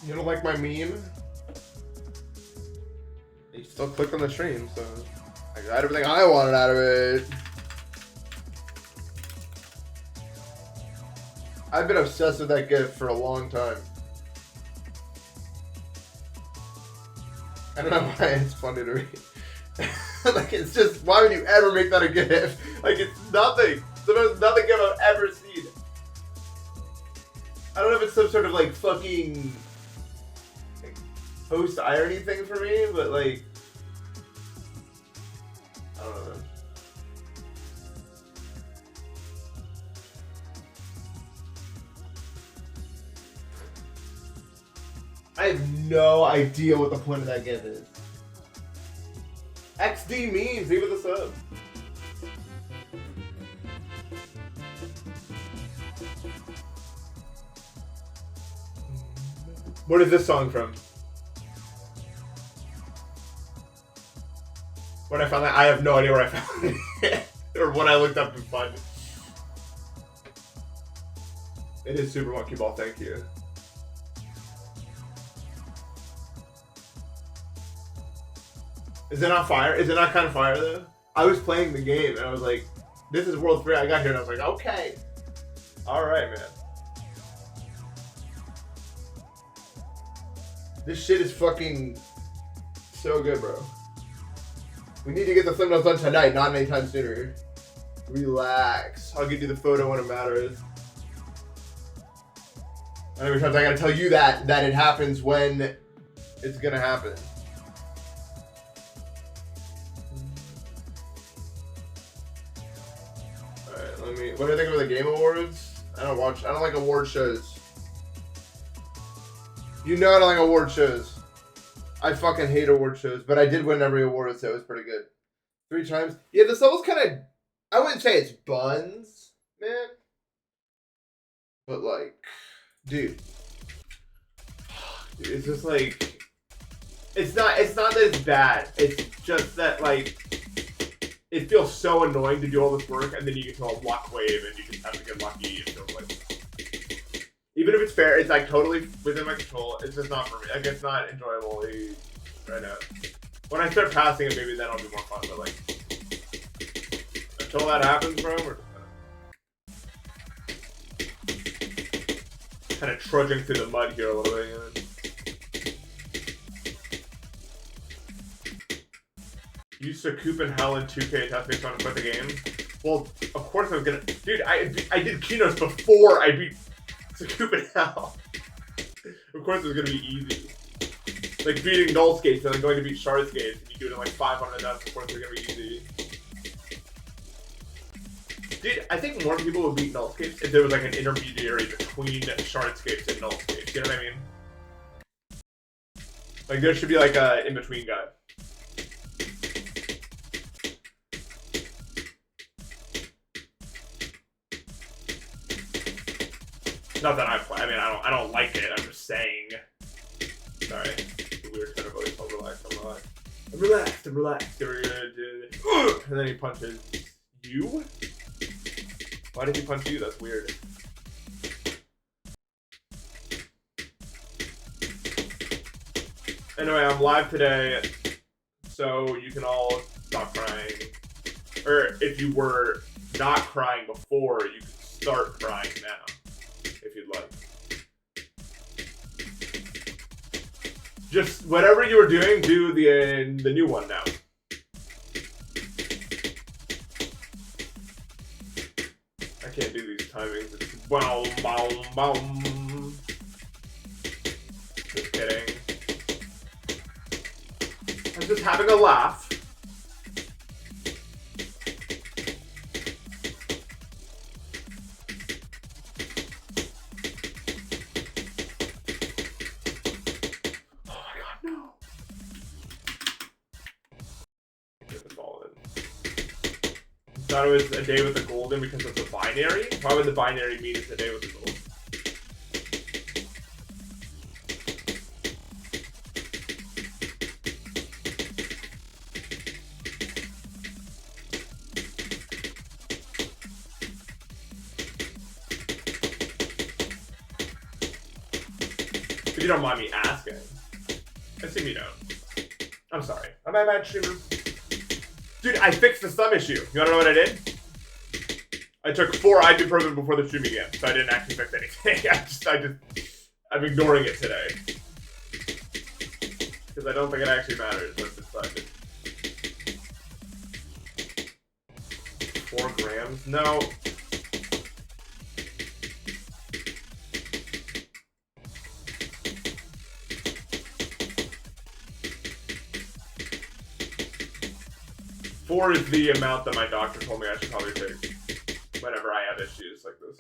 You don't like my meme? You still clicked on the stream, so I got everything I wanted out of it. I've been obsessed with that GIF for a long time. I don't know why it's funny to read. Like, it's just, why would you ever make that a GIF? Like, it's nothing. It's the most nothing GIF I've ever seen. I don't know if it's some sort of, like, fucking post-irony thing for me, but, like, I don't know. I have no idea what the point of that GIF is. XD memes, leave it the sub. What is this song from? When I found that, I have no idea where I found it. Or what I looked up to find it. It is Super Monkey Ball, thank you. Is it not fire? Is it not kind of fire though? I was playing the game and I was like, this is World 3. I got here and I was like, okay. Alright, man. This shit is fucking so good, bro. We need to get the thumbnails done tonight, not anytime sooner. Relax. I'll give you the photo when it matters. And every time I gotta tell you that it happens when it's gonna happen. Alright, what do you think of the Game Awards? I don't like award shows. You know I don't like award shows. I fucking hate award shows, but I did win every award, so it was pretty good. 3 times. Yeah, this level's kind of, I wouldn't say it's buns, man. But like, dude, it's just like, it's not that it's bad. It's just that like, it feels so annoying to do all this work and then you get to a luck wave and you just have to get lucky and feel like, even if it's fair, it's like totally within my control. It's just not for me. Like, it's not enjoyable right now. When I start passing it, maybe then I'll be more fun. But like, until that happens, bro, we're just kind of trudging through the mud here a little bit. You know? Used to Coop and Hell in 2K test me trying to quit the game. Well, of course I was gonna. Dude, I did keynotes before I beat Coop and Hell. Of course it was gonna be easy. Like beating Null Skates and then going to beat Shard Skates and you do it in like 500 deaths, of course it's gonna be easy. Dude, I think more people would beat Null Skates if there was like an intermediary between Shard Skates and Null Skates. You know what I mean? Like there should be like a in-between guy. Not that I play. I mean, I don't like it. I'm just saying. Sorry, it's a weird kind of voice. I'll relax. I'm relaxed. I'm relaxed. I'm relaxed. We're gonna do. And then he punches you. Why did he punch you? That's weird. Anyway, I'm live today, so you can all stop crying. Or if you were not crying before, you can start crying now. If you'd like. Just whatever you were doing, do the new one now. I can't do these timings. It's wow, wow, wow. Just kidding. I'm just having a laugh. I thought it was a day with the golden because it's a binary. Why would the binary mean it's a day with the golden? you don't mind me asking. I assume you don't. I'm sorry. Am I a bad streamer? Dude, I fixed the thumb issue. You wanna know what I did? I took 4 ibuprofen before the stream began, so I didn't actually fix anything. I'm ignoring it today. Because I don't think it actually matters. Let's decide it. 4 grams? No. Four is the amount that my doctor told me I should probably take whenever I have issues like this.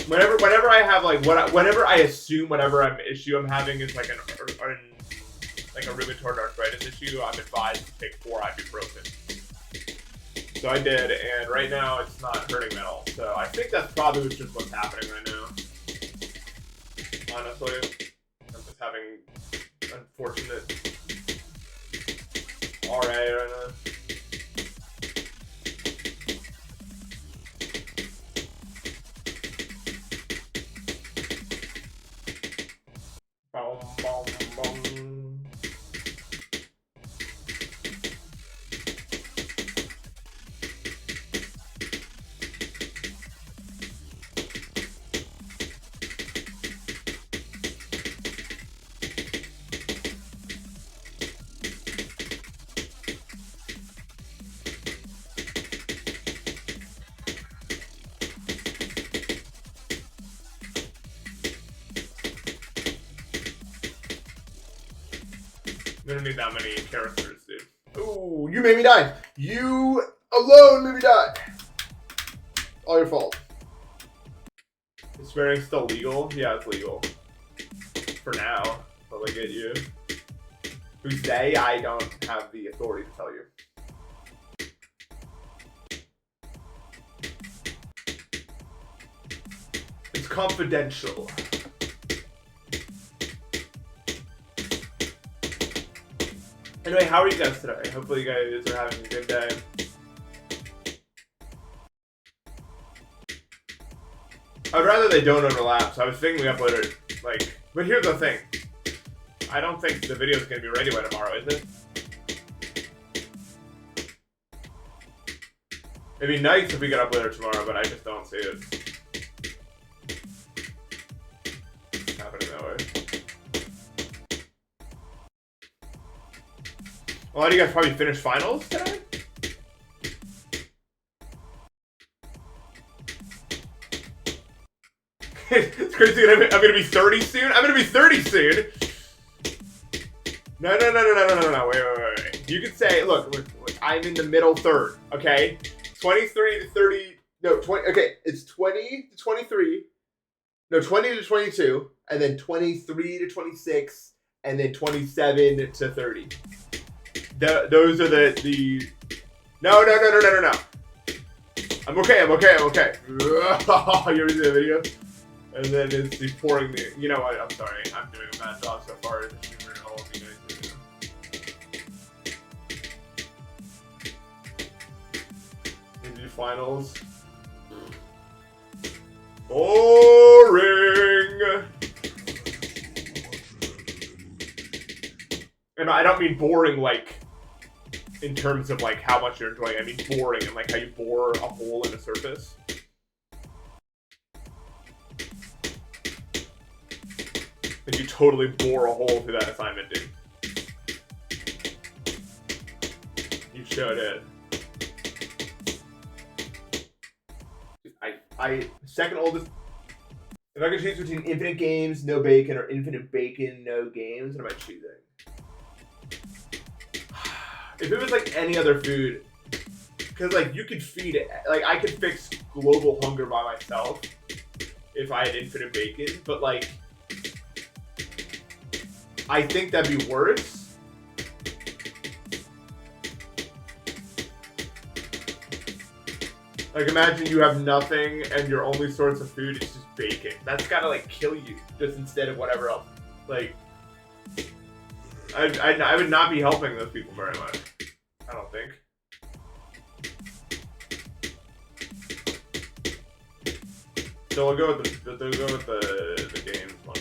Whenever I have like whenever I assume whatever issue I'm having is like a rheumatoid arthritis issue, I'm advised to take 4 ibuprofen. So I did, and right now it's not hurting at all. So I think that's probably just what's happening right now. Honestly, I'm just having unfortunate RA right now. Boom, boom, boom. We don't need that many characters, dude. Ooh, you made me die. You alone made me die. All your fault. Is swearing still legal? Yeah, it's legal. For now. But like at you. Who's they? I don't have the authority to tell you. It's confidential. Anyway, how are you guys today? Hopefully you guys are having a good day. I'd rather they don't overlap, so I was thinking we uploaded, like, but here's the thing. I don't think the video's gonna be ready by tomorrow, is it? It'd be nice if we could upload it tomorrow, but I just don't see it happening that way. A lot of you guys probably finished finals today? It's crazy that I'm gonna be 30 soon? I'm gonna be 30 soon! No, wait. You could say, look, I'm in the middle third, okay? 23 to 30, no, 20, okay, it's 20 to 23, no, 20 to 22, and then 23 to 26, and then 27 to 30. Those are the no. I'm okay. You ever see the video? And then it's the pouring the, you know what, I'm sorry. I'm doing a bad job so far as a streamer and all of you guys do. Into the finals. Boring! And I don't mean boring like in terms of like how much you're enjoying. I mean boring and like how you bore a hole in a surface. Like you totally bore a hole through that assignment, dude. You showed it. I second oldest. If I could choose between infinite games, no bacon, or infinite bacon, no games, what am I choosing? If it was like any other food, because like you could feed it, like I could fix global hunger by myself if I had infinite bacon, but like I think that'd be worse. Like imagine you have nothing and your only source of food is just bacon. That's gotta like kill you just instead of whatever else. Like I would not be helping those people very much. I don't think. So we'll go with the games one.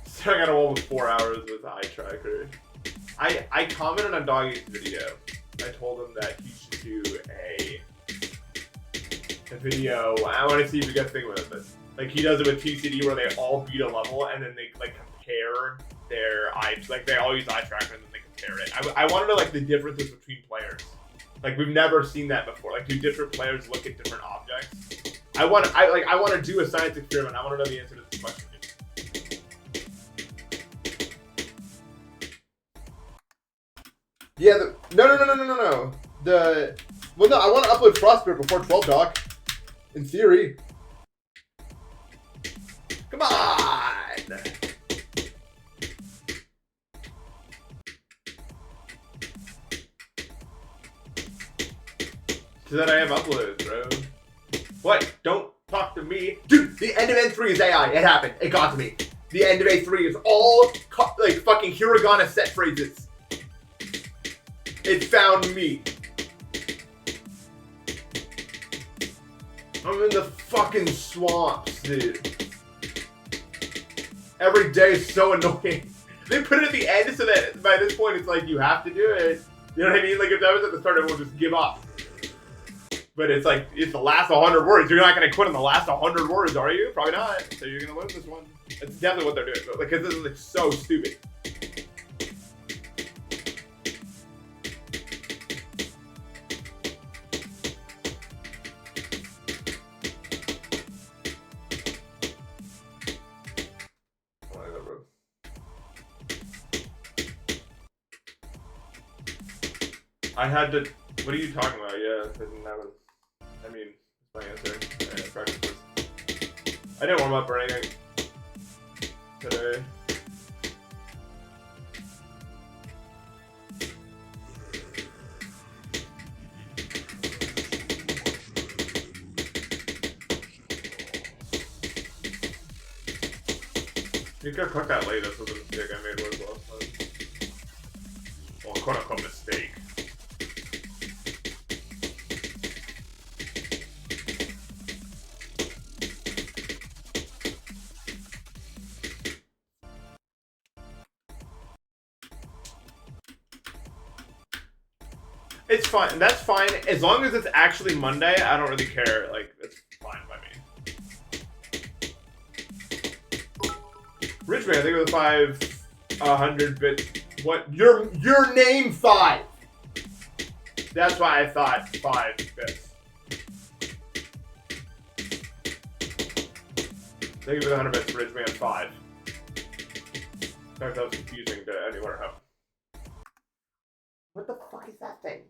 So I got a one with 4 hours with eye tracker. I commented on Doggy's video. I told him that he should do a video. I want to see if you guys think about this. Like he does it with TCD where they all beat a level and then they like compare their eye, like they all use eye tracker and then they compare it. I want to know like the differences between players. Like we've never seen that before. Like do different players look at different objects? I want to do a science experiment. I want to know the answer to this question. Yeah, no. Well, no, I want to upload Frostbeard before 12, Doc. In theory. Come on! So that I have uploads, bro. What? Don't talk to me. Dude, the end of N3 is AI. It happened. It got to me. The end of A3 is all, like, fucking hiragana set phrases. It found me. I'm in the fucking swamps, dude. Every day is so annoying. They put it at the end so that by this point it's like you have to do it. You know what I mean? Like if that was at the start, everyone would just give up. But it's like, it's the last 100 words. You're not going to quit on the last 100 words, are you? Probably not. So you're going to lose this one. That's definitely what they're doing. But like, 'cause this is like so stupid. I had to. What are you talking about? Yeah, I mean, that's my answer. I didn't warm up or anything today. You could cook that late. That's what the mistake I made was last time. Well, quote unquote mistake. It's fine. That's fine. As long as it's actually Monday, I don't really care. Like, it's fine by me. Richmond, I think it was 500 bit. What? Your name 5. That's why I thought 5 bits. Thank you for the 100 bits, Richmond 5. Sorry if that was confusing to anyone at home. What the fuck is that thing?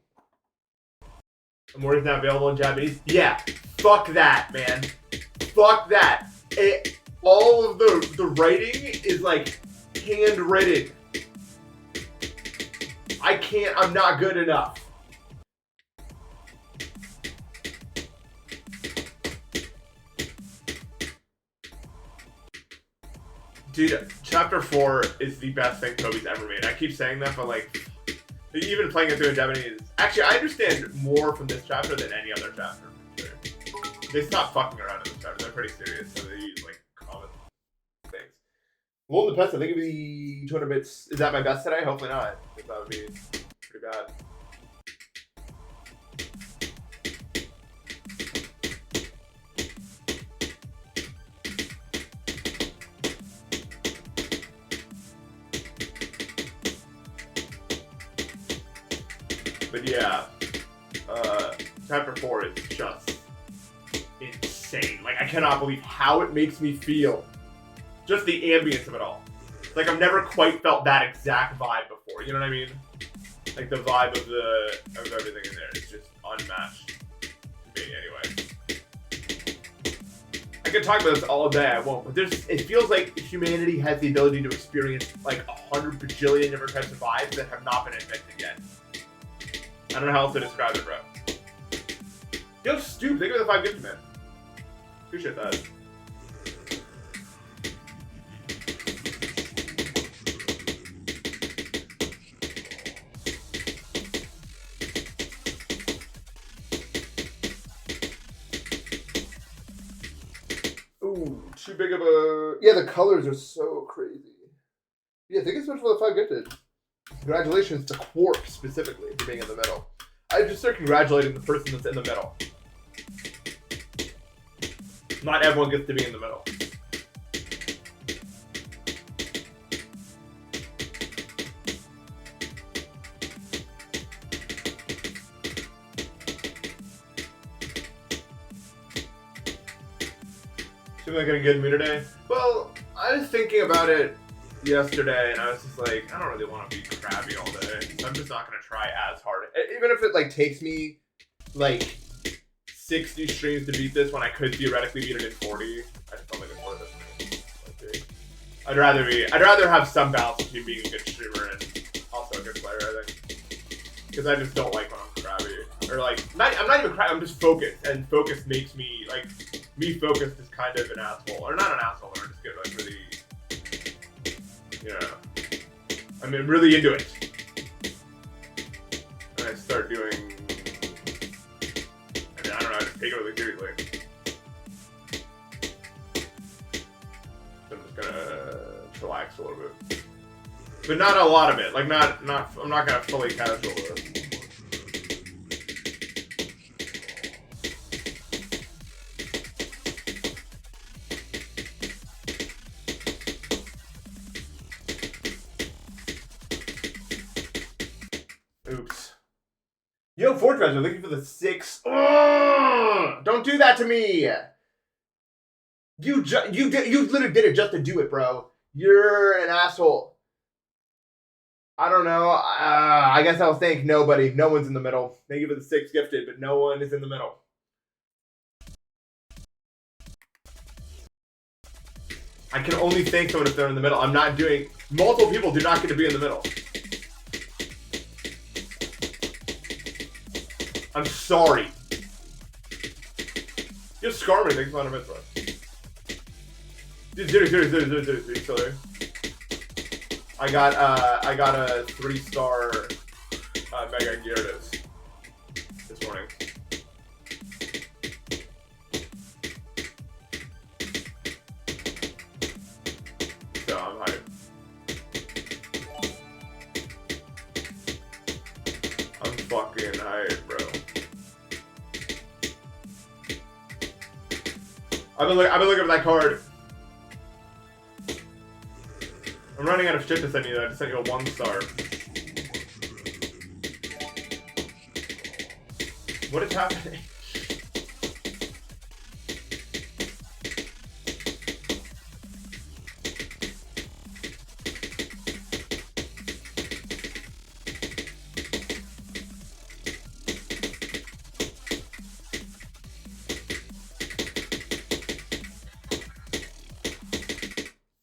Amori's not available in Japanese? Yeah. Fuck that, man. Fuck that. All of the writing is like handwritten. I can't, I'm not good enough. Dude, chapter 4 is the best thing Toby's ever made. I keep saying that, but like, even playing it through in Japanese. Actually, I understand more from this chapter than any other chapter. For sure. They stop fucking around in this chapter. They're pretty serious, so they use like common things. Well, Npesta, I think it'd be 200 bits. Is that my best today? Hopefully not. Because that would be pretty bad. But yeah, chapter 4 is just insane. Like, I cannot believe how it makes me feel. Just the ambience of it all. Like, I've never quite felt that exact vibe before. You know what I mean? Like, the vibe of everything in there is just unmatched to me, anyway. I could talk about this all day, I won't. But it feels like humanity has the ability to experience like 100 bajillion different types of vibes that have not been invented yet. I don't know how else to describe it, bro. Yo, Stu, thank you for the 5 gifts, man. Appreciate that. too big of a... Yeah, the colors are so crazy. Yeah, thank you so much for the 5 gifted. Congratulations to Quark specifically for being in the middle. I just start congratulating the person that's in the middle. Not everyone gets to be in the middle. Seems like in a good mood today. Well, I was thinking about it yesterday, and I was just like, I don't really want to be crabby all day. So I'm just not gonna try as hard. Even if it like takes me like 60 streams to beat this, when I could theoretically beat it in 40. I just don't think it's worth it for me. I'd rather have some balance between being a good streamer and also a good player. I think because I just don't like when I'm crabby or like I'm not even crabby. I'm just focused, and focus makes me like me focused is kind of an asshole, or not an asshole, or just get like really. Yeah, I mean, really into it. And I start doing. I mean, I don't know. I just take it really seriously. So I'm just gonna relax a little bit, but not a lot of it. Like not. I'm not gonna fully casual with it. Oops. Yo, Fortress, we're looking for the 6. Ugh! Don't do that to me. You literally did it just to do it, bro. You're an asshole. I don't know. I guess I'll thank nobody. No one's in the middle. Thank you for the 6 gifted, but no one is in the middle. I can only thank someone if they're in the middle. I'm not doing... Multiple people do not get to be in the middle. I'm sorry. Just scar me. Thanks a lot of bro. Dude, seriously, still there. I got a 3-star Mega Gyarados this morning. So I'm hyped. I'm fucking hyped, bro. I've been looking at that card. I'm running out of shit to send you. I just sent you a 1-star. What is happening?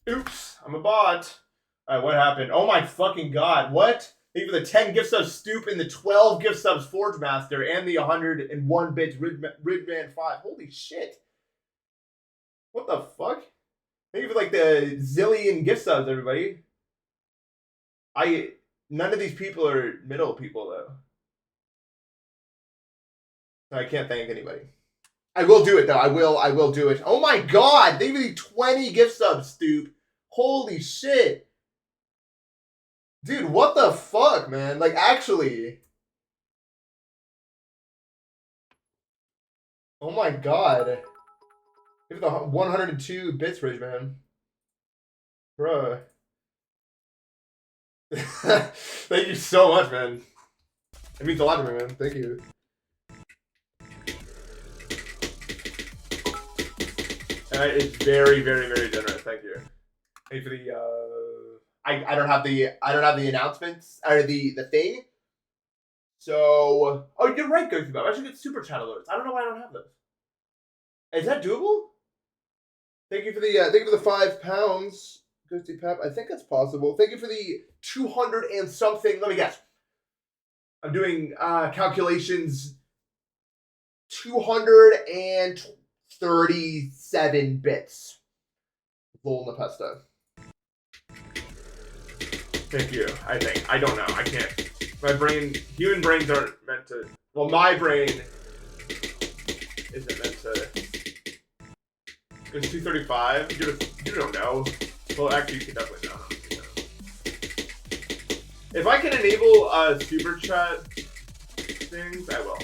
Oops, I'm a bot. Alright, what happened? Oh my fucking god, what? Thank you for the 10 gift subs, Stoop, and the 12 gift subs, Forge Master, and the 101 bits, Ridman 5. Holy shit. What the fuck? Thank you for like the zillion gift subs, everybody. None of these people are middle people, though. I can't thank anybody. I will do it, though. I will do it. Oh my god! Thank you for the 20 gift subs, Stoop. Holy shit. Dude, what the fuck, man? Like, actually. Oh my god. Give the 102 bits, Ridge, man. Bruh. Thank you so much, man. It means a lot to me, man. Thank you. It's very, very, very generous. Thank you. Thank you for the I don't have the announcements or the thing. So you're right, Ghosty Bob. I should get super chat alerts. I don't know why I don't have those. Is that doable? Thank you for the 5 pounds, Ghosty Pep. I think that's possible. Thank you for the 200 and something. Let me guess. I'm doing calculations. 237 bits. Lol Npesta. Thank you. I think. I don't know. I can't. My brain. Human brains aren't meant to. Well, my brain isn't meant to It's 235. You don't know. Well, actually, you can definitely know. If I can enable super chat things, I will.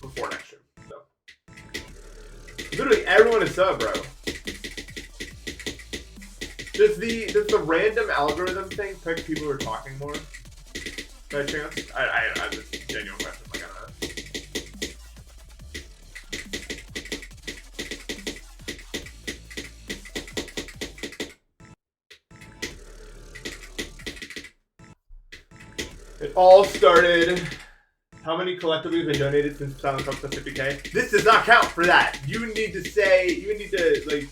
Before next stream. So. Literally everyone is sub, bro. Does the random algorithm thing pick people who are talking more? By chance? I just a genuine question. Like, I don't know. It all started. How many collectively have been donated since Silent Cup to 50K? This does not count for that. You need to say. You need to like.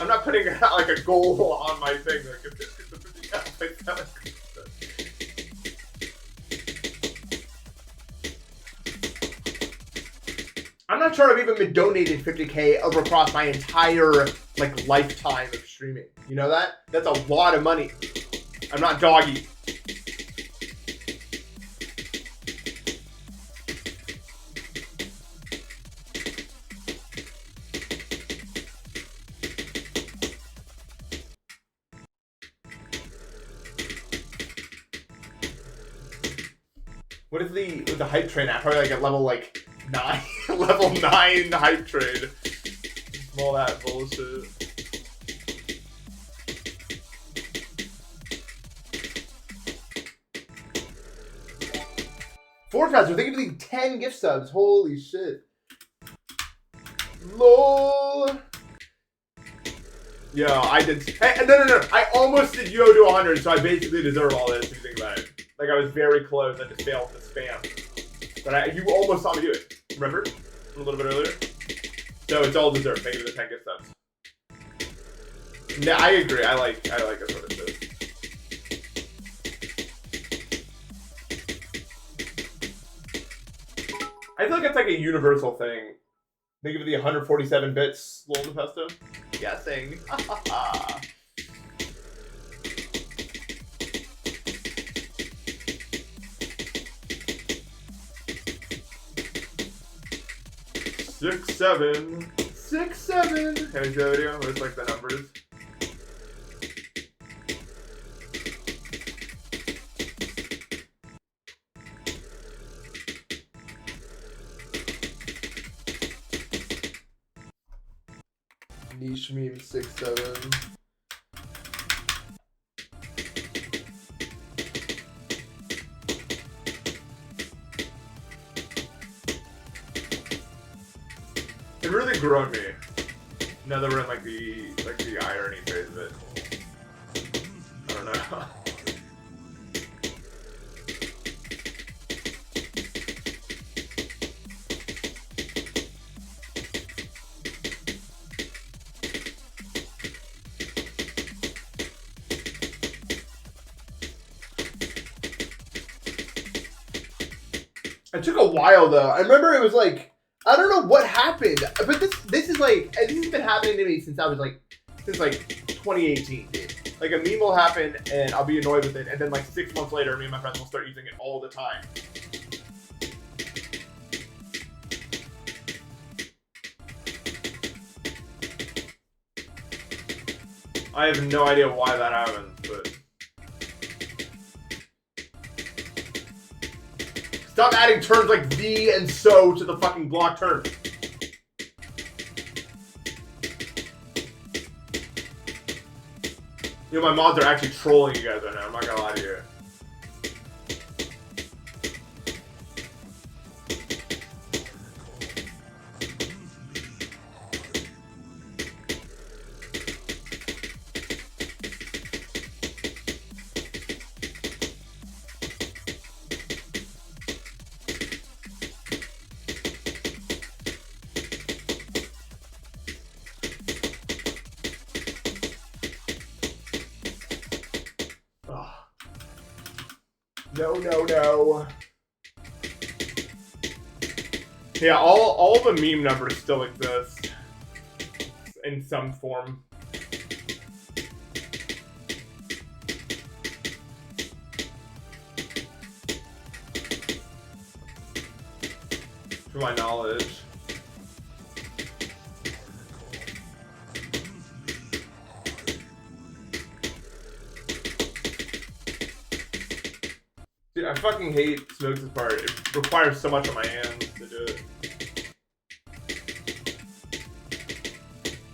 I'm not putting out like a goal on my thing. Like if this gets to 50K, like Silent Cup. I'm not sure I've even been donated 50K over across my entire like lifetime of streaming. You know that? That's a lot of money. I'm not doggy. What is the hype train at? Probably like at level like 9, level 9 hype train. All that bullshit. Forecast, thank you for the 10 gift subs. Holy shit. LOL. Yeah, I did. Hey, no. I almost did Yo to 100, so I basically deserve all this if you think about it. Like, I was very close. I just failed to spam. But you almost saw me do it. Remember? A little bit earlier? So it's all deserved. Thank you for the 10 gift subs. Yeah, I agree. I like it sort of shit. I feel like it's like a universal thing. Think of the 147 bits, lol Npesta. Guessing. Six, seven. Can we see that video? Where it's like the numbers. Niche meme 6, 7. It really grew on me. Now that we're in like the irony phase of it. I don't know. It took a while though. I remember it was like, I don't know what happened, but this is like, this has been happening to me since 2018, dude. Like a meme will happen and I'll be annoyed with it, and then like 6 months later, me and my friends will start using it all the time. I have no idea why that happened, but. Stop adding terms like the and so to the fucking block term. You know, my mods are actually trolling you guys right now. I'm not gonna lie to you. No. Yeah, all the meme numbers still exist in some form. To my knowledge. Dude, I fucking hate Smokes' part. It requires so much on my hands to do it.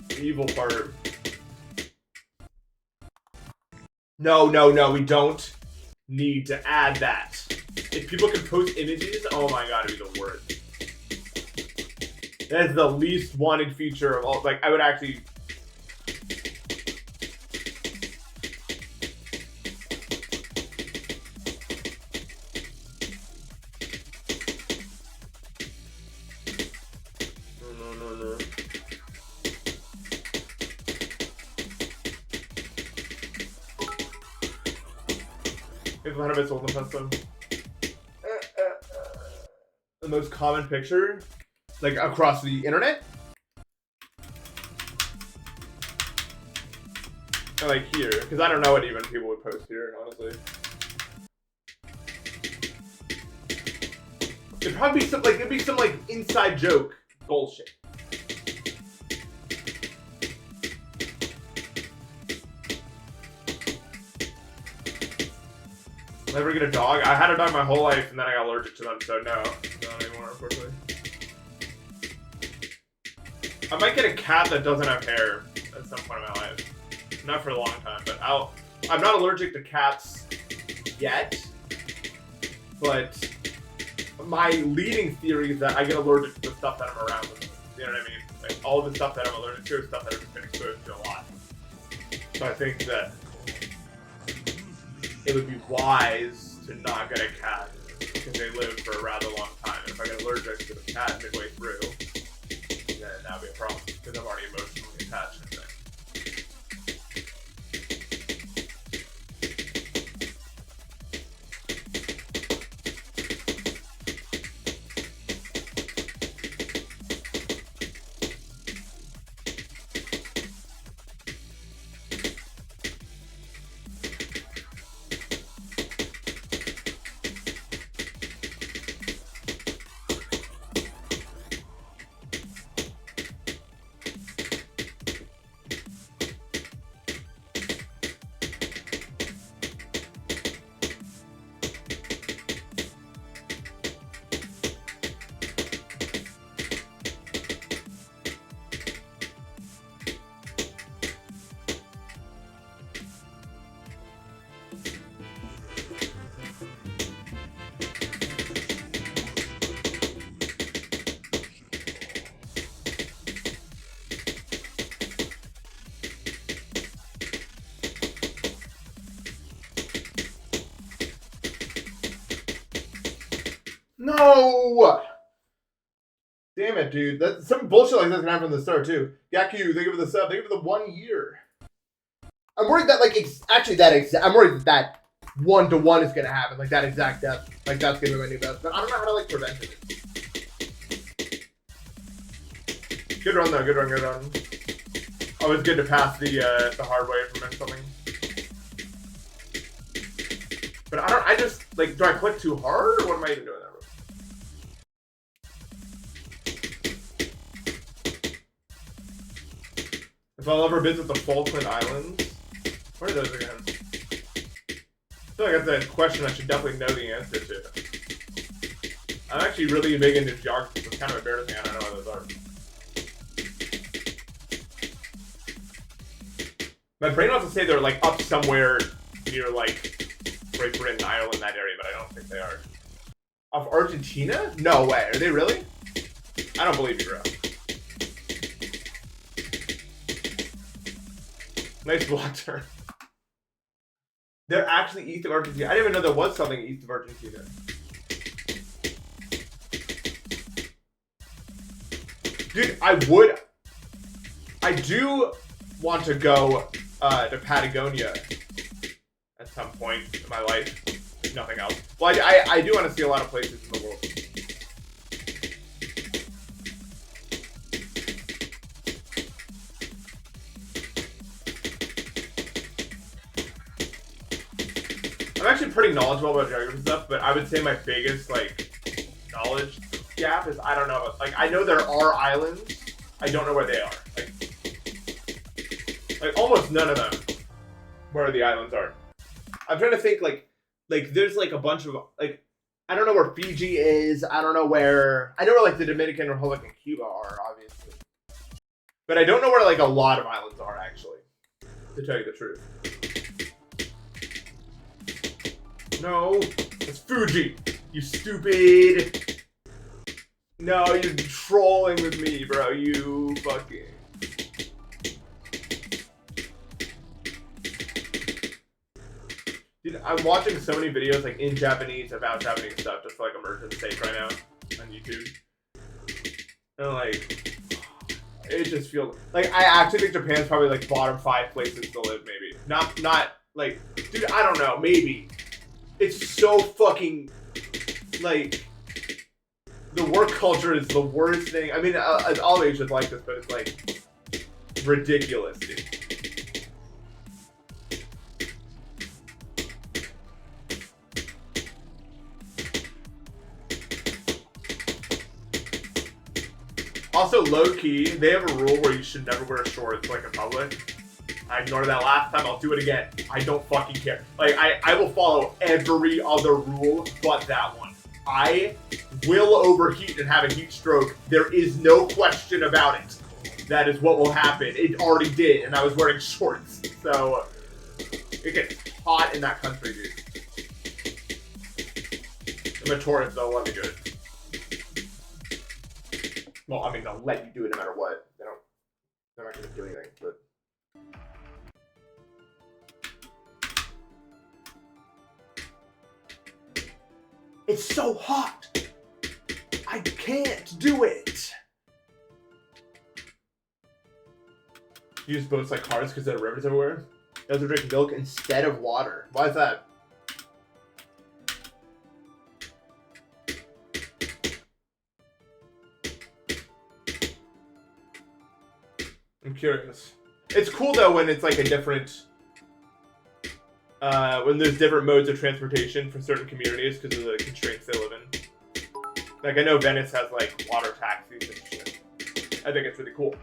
The evil part. No, we don't need to add that. If people can post images, oh my god, it'd be the worst. That is the least wanted feature of all. Like, I would actually. No. It's 100 bits old Npesta. The most common picture, like across the internet, or like here, because I don't know what even people would post here, honestly. It'd probably be some like inside joke bullshit. Never get a dog? I had a dog my whole life and then I got allergic to them, so no. Not anymore, unfortunately. I might get a cat that doesn't have hair at some point in my life. Not for a long time, but I'm not allergic to cats yet. But my leading theory is that I get allergic to the stuff that I'm around with. You know what I mean? Like, all of the stuff that I'm allergic to is stuff that I've been exposed to a lot. So I think that it would be wise to not get a cat because they live for a rather long time. And if I get allergic to the cat midway through, then that would be a problem because I'm already emotionally attached to it. No! Damn it, dude. That's some bullshit like that's gonna happen from the start too. Yaku, thank you for the sub. Thank you for the 1 year. I'm worried that I'm worried that 1-to-1 is gonna happen, like that exact death. Like that's gonna be my new best. But I don't know how to like prevent it. Good run though, good run. Always good to pass the hard way from something. But I just like, do I click too hard or what am I even doing that? If I'll ever visit the Falkland Islands, what are those again? I feel like that's a question I should definitely know the answer to. I'm actually really big into geography, so it's kind of embarrassing I don't know what those are. My brain wants to say they're like up somewhere near like Great Britain, Ireland, that area, but I don't think they are. Off Argentina? No way. Are they really? I don't believe you, bro. Nice block turn. They're actually east of Argentina. I didn't even know there was something east of Argentina. Dude, I do want to go to Patagonia at some point in my life, if nothing else. Well, I do want to see a lot of places in the world. I'm actually pretty knowledgeable about geography stuff, but I would say my biggest like knowledge gap is I don't know about, like I know there are islands, I don't know where they are. Like almost none of them where the islands are. I'm trying to think like like there's like a bunch of like I don't know where Fiji is. I don't know where like the Dominican Republic and Cuba are, obviously. But I don't know where like a lot of islands are actually. To tell you the truth. No, it's Fuji. You stupid. No, you're trolling with me, bro. You fucking. Dude, I'm watching so many videos like in Japanese about Japanese stuff just to like immerse in the stage right now on YouTube. And like, it just feels like I actually think Japan's probably like bottom 5 places to live, maybe. Not like, dude, I don't know, maybe. It's so fucking like the work culture is the worst thing. I mean, all Asians like this, but it's like ridiculous, dude. Also, low-key, they have a rule where you should never wear shorts, like, in public. I ignored that last time, I'll do it again. I don't fucking care. Like, I will follow every other rule but that one. I will overheat and have a heat stroke. There is no question about it. That is what will happen. It already did, and I was wearing shorts. So, it gets hot in that country, dude. I'm a tourist, though, let me do it. Well, I mean, they'll let you do it no matter what. They're not going to do anything, but. It's so hot! I can't do it! You use boats like cars because there are rivers everywhere? You have to drink milk instead of water. Why is that? I'm curious. It's cool though when it's like a different, when there's different modes of transportation for certain communities because of the constraints they live in. Like I know Venice has like water taxis and shit. I think it's really cool.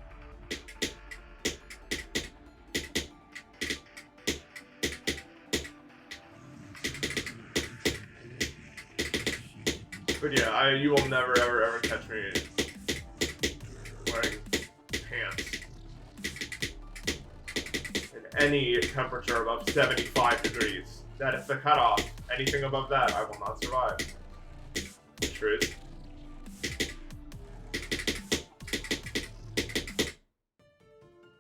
But yeah, you will never ever catch me wearing pants. Any temperature above 75 degrees. That is the cutoff. Anything above that, I will not survive. Truth.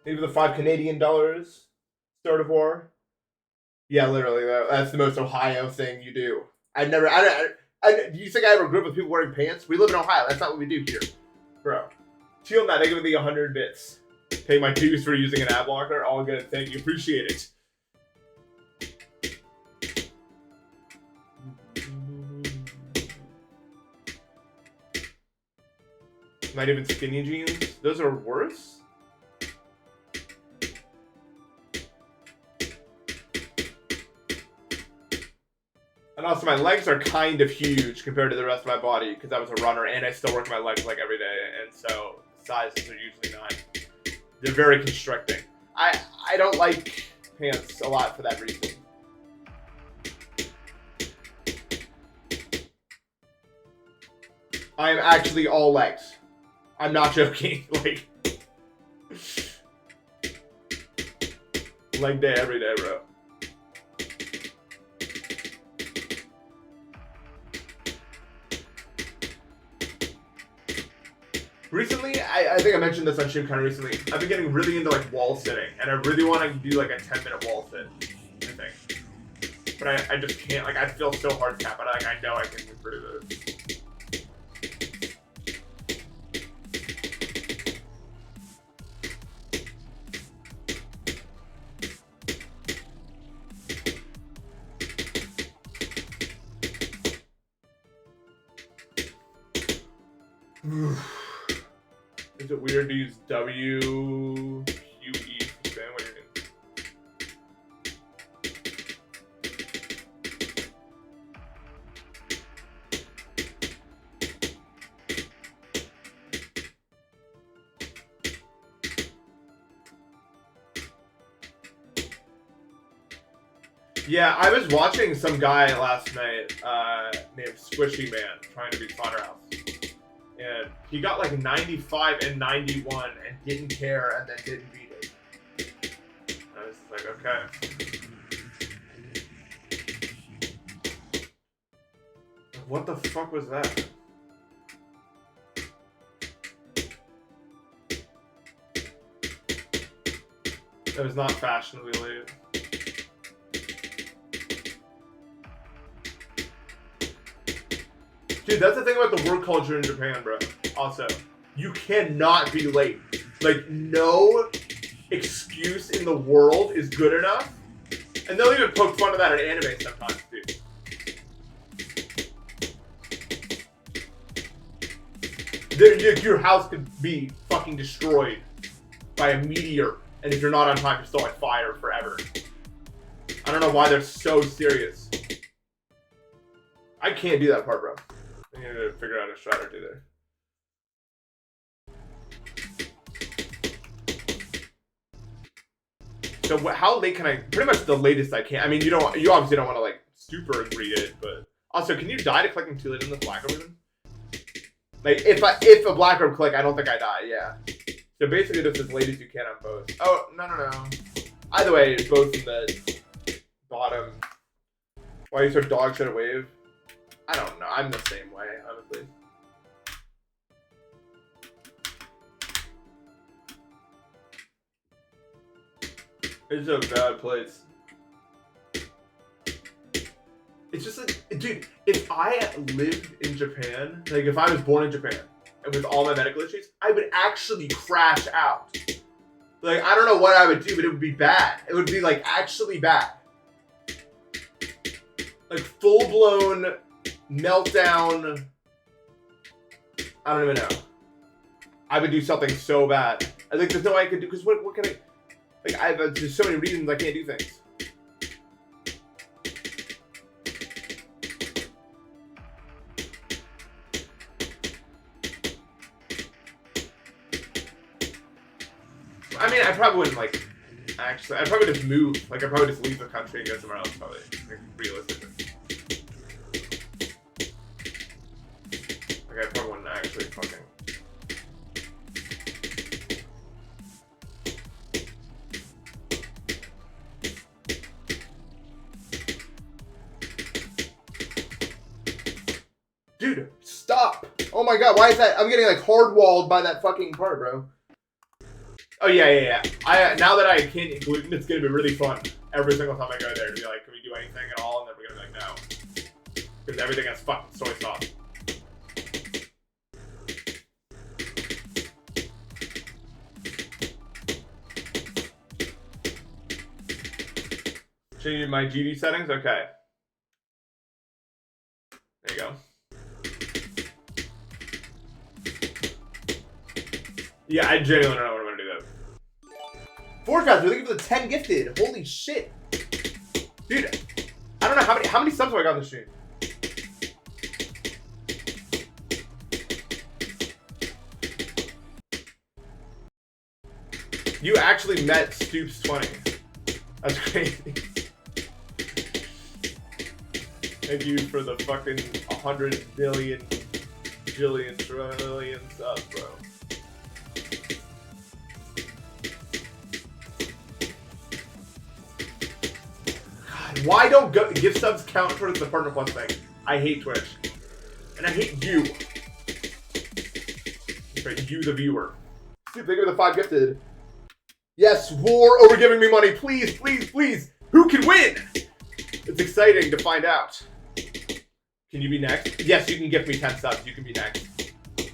Maybe the $5 Canadian start of war. Yeah, literally. That's the most Ohio thing you do. Do you think I ever grew up with people wearing pants? We live in Ohio. That's not what we do here. Bro. Chill on that. They're giving me 100 bits. Pay my dues for using an ad blocker. All good. Thank you. Appreciate it. Not even skinny jeans. Those are worse? And also my legs are kind of huge compared to the rest of my body because I was a runner and I still work my legs like every day. And so sizes are usually not. They're very constricting. I don't like pants a lot for that reason. I am actually all legs. I'm not joking. Like, leg day every day, bro. Recently, I think I mentioned this on stream kind of recently. I've been getting really into like wall sitting, and I really want to do like a 10-minute wall sit, I think. But I just can't. Like I feel so hard tap, but like I know I can improve this. Is it weird to use WQE? Understand what you're doing? Yeah, I was watching some guy last night named Squishy Man trying to beat Slaughterhouse. And he got like 95 and 91 and didn't care and then didn't beat it. I was like, okay. What the fuck was that? That was not fashionably late. Dude, that's the thing about the work culture in Japan, bro. Also, you cannot be late. Like, no excuse in the world is good enough. And they'll even poke fun of that in anime sometimes, dude. Your house could be fucking destroyed by a meteor. And if you're not on time, you're still like fired forever. I don't know why they're so serious. I can't do that part, bro. I need to figure out a strategy there. So how late can I? Pretty much the latest I can. I mean, you obviously don't want to like super read it, but also, can you die to clicking too late in the black orb even? Like if a black orb click, I don't think I die. Yeah. So basically, just as late as you can on both. Oh no. Either way, both in the bottom. Why you start dog shit at wave? I don't know. I'm the same way, honestly. It's a bad place. It's just like, dude, if I lived in Japan, like if I was born in Japan, and with all my medical issues, I would actually crash out. Like, I don't know what I would do, but it would be bad. It would be, like, actually bad. Like, full-blown meltdown. I don't even know. I would do something so bad. I think there's no way I could do, because what can I... Like, there's so many reasons I can't do things. I mean, I probably wouldn't, like, actually, I'd probably just move. Like, I'd probably just leave the country and go somewhere else, probably. Like, realistically. Like, I probably wouldn't actually fucking... Dude, stop! Oh my god, why is that? I'm getting, like, hard-walled by that fucking part, bro. Oh, yeah. Now that I can't eat gluten, it's going to be really fun every single time I go there to be like, can we do anything at all? And then we're going to be like, no. Because everything has fucking soy sauce. Change my GD settings? Okay. There you go. Yeah, I genuinely don't know what I'm going to do, though. Forecast, we're looking for the 10 gifted. Holy shit. Dude, I don't know how many subs have I got in this stream? You actually met Stoops 20. That's crazy. Thank you for the fucking 100 billion, jillion, trillion subs, bro. Why don't gift subs count towards the partner plus thing? I hate Twitch. And I hate you. Right, you the viewer. Dude, thank you for the 5 gifted. Yes, war over giving me money. Please, please, please. Who can win? It's exciting to find out. Can you be next? Yes, you can gift me 10 subs. You can be next. You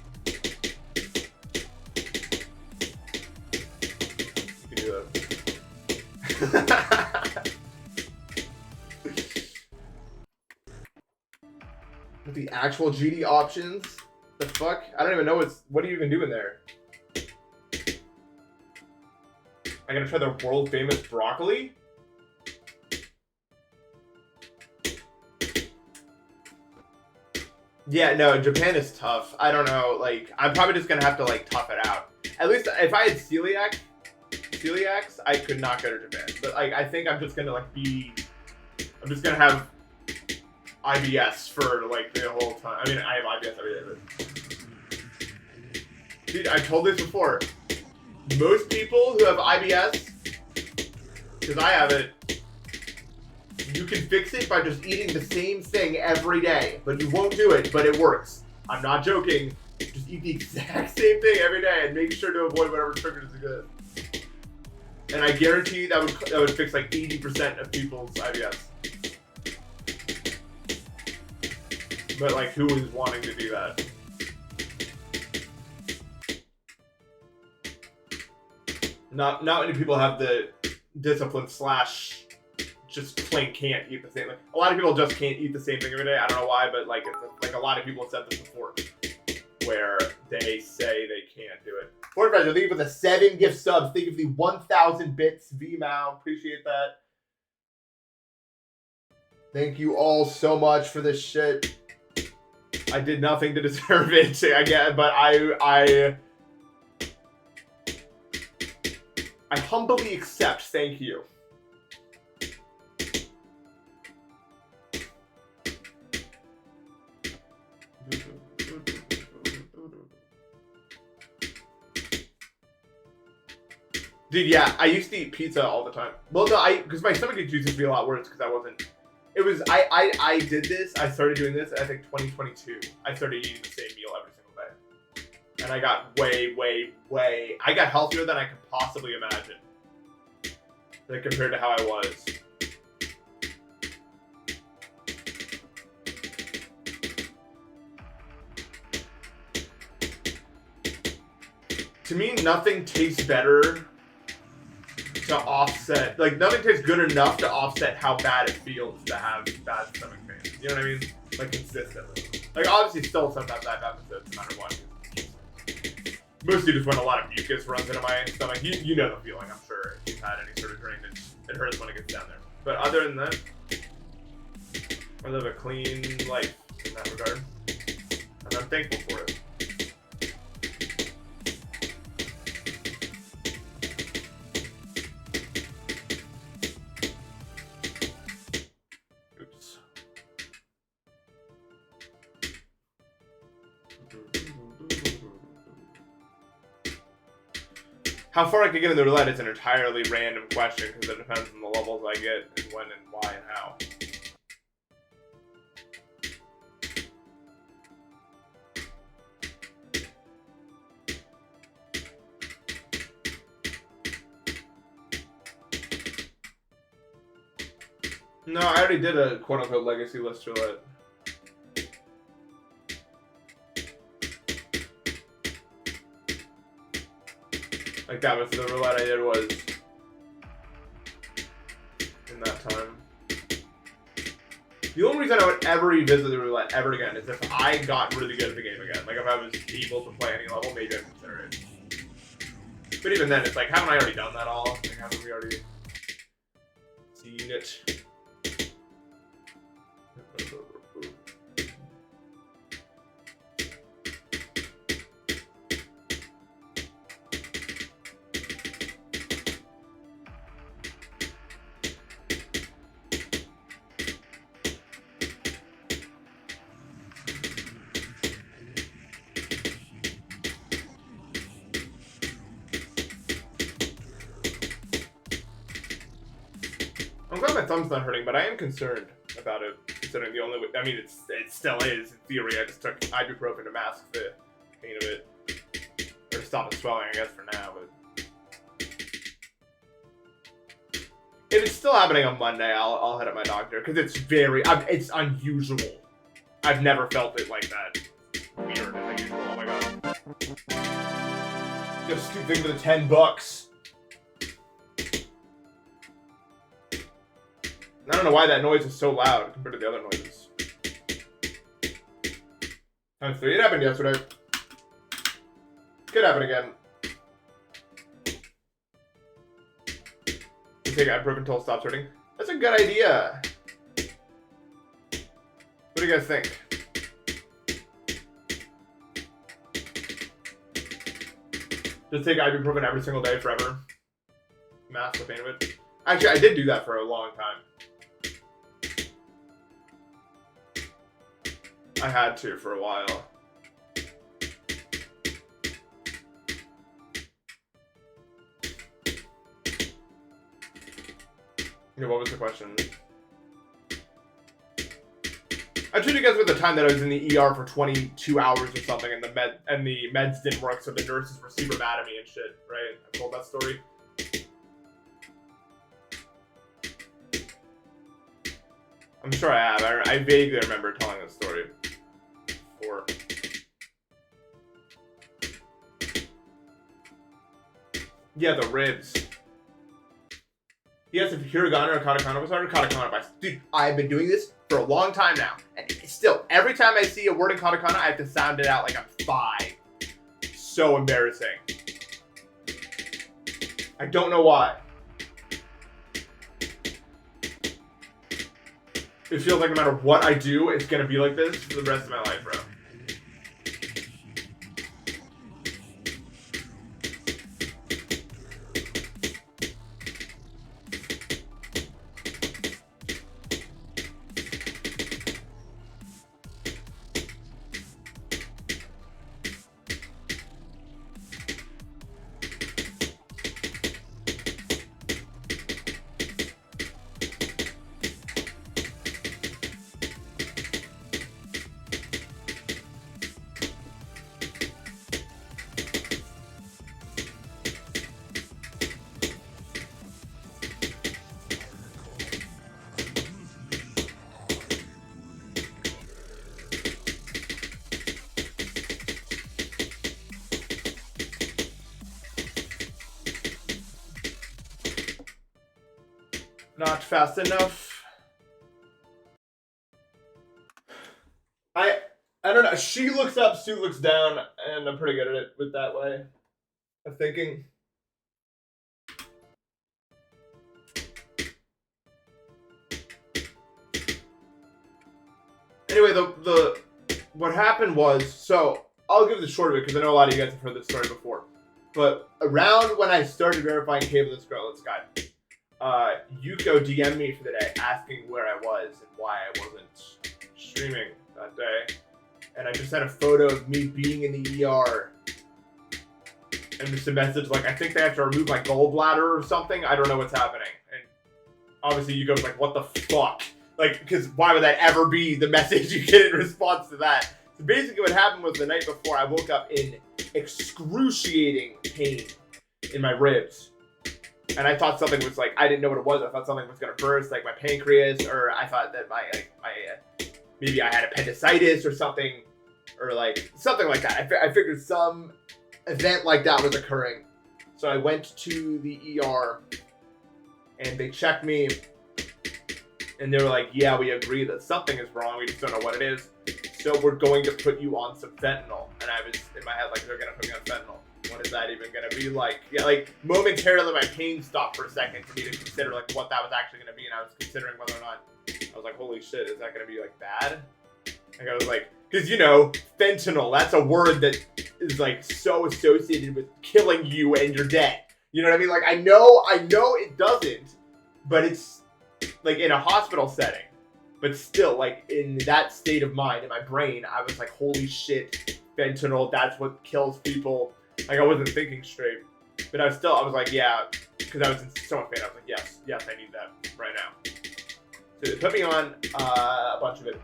can do that. The actual GD options? The fuck? I don't even know what are you even doing there? I'm gonna try the world famous broccoli? Yeah, no, Japan is tough. I don't know, like, I'm probably just gonna have to, like, tough it out. At least if I had celiacs, I could not go to Japan. But, like, I think I'm just gonna, like, be I'm just gonna have IBS for like the whole time. I mean, I have IBS every day, but dude, I've told this before. Most people who have IBS, because I have it, you can fix it by just eating the same thing every day, but you won't do it, but it works. I'm not joking. Just eat the exact same thing every day and make sure to avoid whatever triggers it good. And I guarantee you that would fix like 80% of people's IBS. But like, who is wanting to do that? Not many people have the discipline / just plain can't eat the same. Like, a lot of people just can't eat the same thing every day. I don't know why, but like, like a lot of people have said this before, where they say they can't do it. Fortnite, thank you for the 7 gift subs. Thank you for the 1,000 bits, VMAO. Appreciate that. Thank you all so much for this shit. I did nothing to deserve it, I get, but I humbly accept. Thank you. Dude, yeah, I used to eat pizza all the time. Well, no, because my stomach used to be a lot worse because I wasn't. It was, I did this, I started doing this, I think 2022. I started eating the same meal every single day. And I got I got healthier than I could possibly imagine. Like, compared to how I was. To me, nothing tastes better to offset, like, nothing tastes good enough to offset how bad it feels to have bad stomach pain. You know what I mean? Like, consistently. Like, obviously, still sometimes I have episodes no matter what. Mostly just when a lot of mucus runs into my stomach. You know the feeling, I'm sure, if you've had any sort of drainage. It hurts when it gets down there. But other than that, I live a clean life in that regard. And I'm thankful for it. How far I can get in the roulette is an entirely random question because it depends on the levels I get and when and why and how. No, I already did a quote-unquote legacy list roulette. Like, that was the roulette I did was in that time. The only reason I would ever revisit the roulette ever again is if I got really good at the game again. Like, if I was able to play any level, maybe I'd consider it. But even then, it's like, haven't I already done that all? Like, haven't we already seen it? I'm glad my thumb's not hurting, but I am concerned about it, considering the only way, I mean, it still is, in theory. I just took ibuprofen to mask the pain of it. Or to stop the swelling, I guess, for now, but if it's still happening on Monday, I'll head up my doctor, because it's unusual. I've never felt it like that. Weird and unusual, oh my god. Just stupid for the $10. I don't know why that noise is so loud compared to the other noises. Times 3. It happened yesterday. Could happen again. You take ibuprofen until it stops hurting. That's a good idea. What do you guys think? Just take ibuprofen every single day forever. Mask the pain of it. Actually, I did do that for a long time. I had to for a while. Yeah, what was the question? I told you guys about the time that I was in the ER for 22 hours or something, and the meds didn't work, so the nurses were super mad at me and shit, right? I told that story. I'm sure I have. I vaguely remember telling this story before. Yeah, the ribs. He has a hiragana or katakana. Was hard katakana by. Dude, I've been doing this for a long time now, and still, every time I see a word in katakana, I have to sound it out like I'm 5. So embarrassing. I don't know why. It feels like no matter what I do, it's gonna be like this for the rest of my life, bro. Not fast enough. I don't know. She looks up, Sue looks down, and I'm pretty good at it with that way of thinking. Anyway, what happened was, so I'll give the short of it because I know a lot of you guys have heard this story before. But around when I started verifying cable with this girl, this guy, Yuko DM'd me for the day asking where I was and why I wasn't streaming that day. And I just had a photo of me being in the ER. And just a message like, I think they have to remove my gallbladder or something. I don't know what's happening. And obviously Yuko's like, what the fuck? Like, because why would that ever be the message you get in response to that? So basically what happened was the night before I woke up in excruciating pain in my ribs. And I thought something was like, I didn't know what it was. I thought something was going to burst, like my pancreas, or I thought that maybe I had appendicitis or something like that. I figured some event like that was occurring. So I went to the ER and they checked me and they were like, yeah, we agree that something is wrong. We just don't know what it is. So we're going to put you on some fentanyl. And I was in my head like, they're going to put me on fentanyl. What is that even going to be like? Yeah, like momentarily my pain stopped for a second for me to consider like what that was actually going to be. And I was considering whether or not, I was like, holy shit, is that going to be like bad? Like I was like, because you know, fentanyl, that's a word that is like so associated with killing you and you're dead. You know what I mean? Like I know it doesn't, but it's like in a hospital setting. But still, like in that state of mind, in my brain, I was like, holy shit, fentanyl, that's what kills people. Like I wasn't thinking straight. But I was like, yeah, because I was in so much pain. I was like, yes, I need that right now. So they put me on a bunch of it.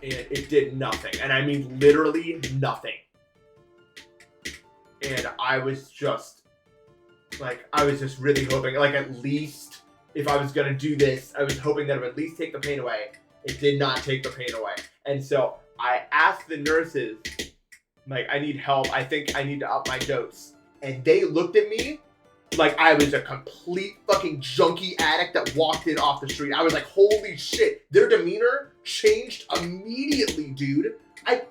And it did nothing. And I mean literally nothing. And I was just really hoping, like at least if I was going to do this, I was hoping that it would at least take the pain away. It did not take the pain away. And so I asked the nurses, like, I need help. I think I need to up my dose. And they looked at me like I was a complete fucking junkie addict that walked in off the street. I was like, holy shit. Their demeanor changed immediately, dude. I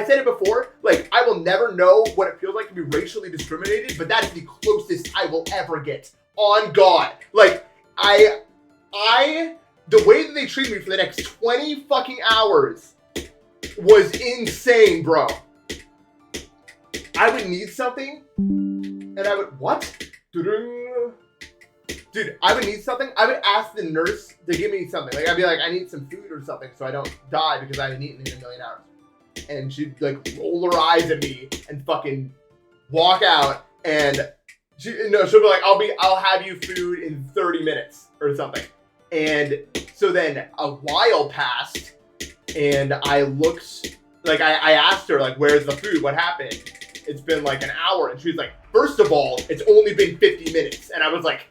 said it before, like, I will never know what it feels like to be racially discriminated, but that is the closest I will ever get. On God. Like, the way that they treated me for the next 20 fucking hours was insane, bro. I would need something, and I would, what? Dude, I would need something. I would ask the nurse to give me something. Like, I'd be like, I need some food or something so I don't die because I haven't eaten in a million hours. And she'd, like, roll her eyes at me and fucking walk out. And she'll be like, I'll have you food in 30 minutes or something. And so then a while passed and I looked, like, I asked her, like, where's the food? What happened? It's been like an hour. And she was like, first of all, it's only been 50 minutes. And I was like,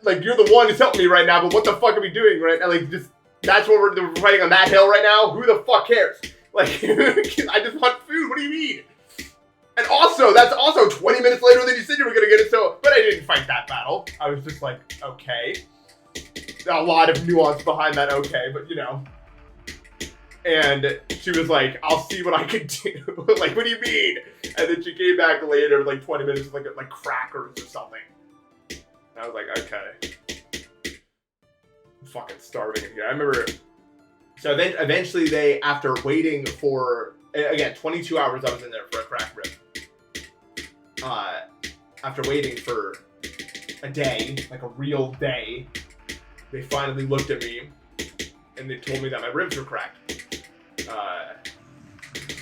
like you're the one who's helping me right now, but what the fuck are we doing right now? Like, just, that's what we're fighting on that hill right now? Who the fuck cares? Like, I just want food. What do you mean? And also, that's also 20 minutes later than you said you were going to get it, so, but I didn't fight that battle. I was just like, okay. A lot of nuance behind that, okay, but you know. And she was like, I'll see what I can do. Like, what do you mean? And then she came back later, like 20 minutes, with like crackers or something. And I was like, okay. I'm fucking starving in here. I remember, so then eventually they, after waiting for, again, 22 hours I was in there for a crack rib. After waiting for a day, like a real day, they finally looked at me and they told me that my ribs were cracked.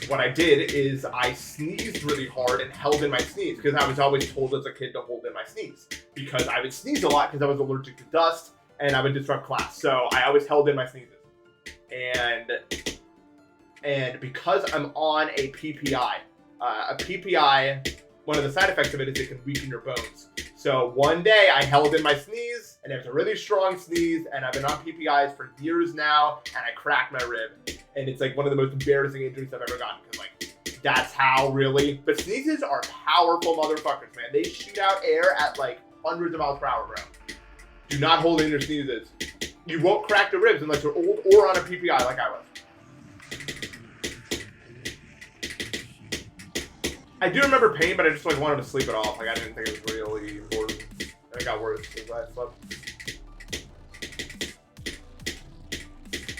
What I did is I sneezed really hard and held in my sneeze because I was always told as a kid to hold in my sneeze because I would sneeze a lot because I was allergic to dust and I would disrupt class. So I always held in my sneezes. And because I'm on a PPI, one of the side effects of it is it can weaken your bones. So one day I held in my sneeze, and it was a really strong sneeze, and I've been on PPIs for years now, and I cracked my rib. And it's like one of the most embarrassing injuries I've ever gotten, because like, that's how really, but sneezes are powerful motherfuckers, man. They shoot out air at like hundreds of miles per hour, bro. Do not hold in your sneezes. You won't crack the ribs unless you're old or on a PPI like I was. I do remember pain, but I just like wanted to sleep it off. Like I didn't think it was really important. And it got worse as I slept.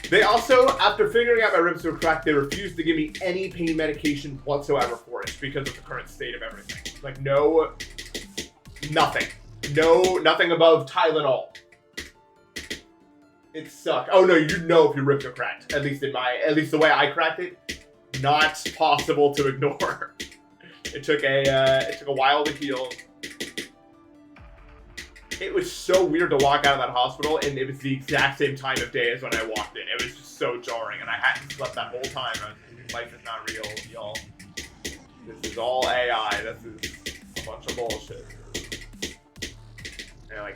They also, after figuring out my ribs were cracked, they refused to give me any pain medication whatsoever for it because of the current state of everything. Like nothing. Nothing above Tylenol. It sucked. Oh no, you know if your ribs are cracked. At least the way I cracked it, not possible to ignore. It took a while to heal. It was so weird to walk out of that hospital, and it was the exact same time of day as when I walked in. It was just so jarring, and I hadn't slept that whole time. Life is not real, y'all. This is all AI. This is a bunch of bullshit. And I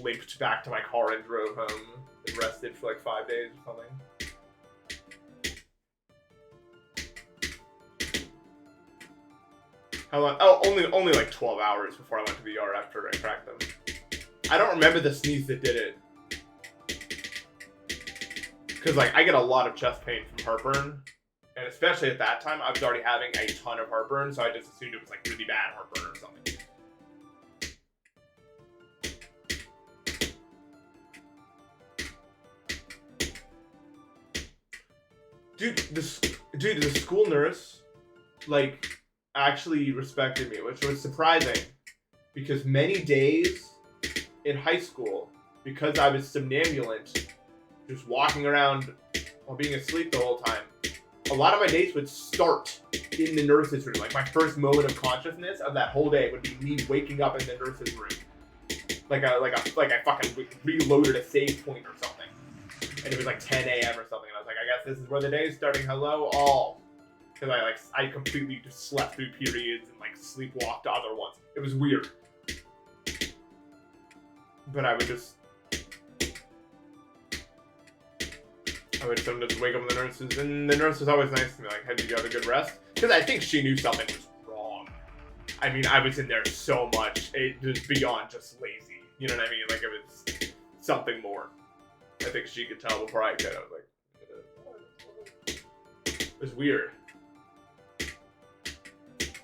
limped back to my car and drove home and rested for like 5 days or something. How long? Oh, only like 12 hours before I went to the ER after I cracked them. I don't remember the sneeze that did it. Because like I get a lot of chest pain from heartburn. And especially at that time, I was already having a ton of heartburn, so I just assumed it was like really bad heartburn or something. Dude, the school nurse, like, actually respected me, which was surprising because many days in high school, because I was somnambulant, just walking around while being asleep the whole time, a lot of my days would start in the nurse's room. Like my first moment of consciousness of that whole day would be me waking up in the nurse's room. Like I fucking reloaded a save point or something. And it was like 10 a.m. or something. And I was like, I guess this is where the day is starting. Hello, all. Because I completely just slept through periods and like sleepwalked other ones. It was weird. But I would sometimes wake up with the nurses, and the nurse was always nice to me, like, hey, did you have a good rest? Because I think she knew something was wrong. I mean, I was in there so much, it was beyond just lazy. You know what I mean? Like, it was something more. I think she could tell before I could. I was like, it was weird.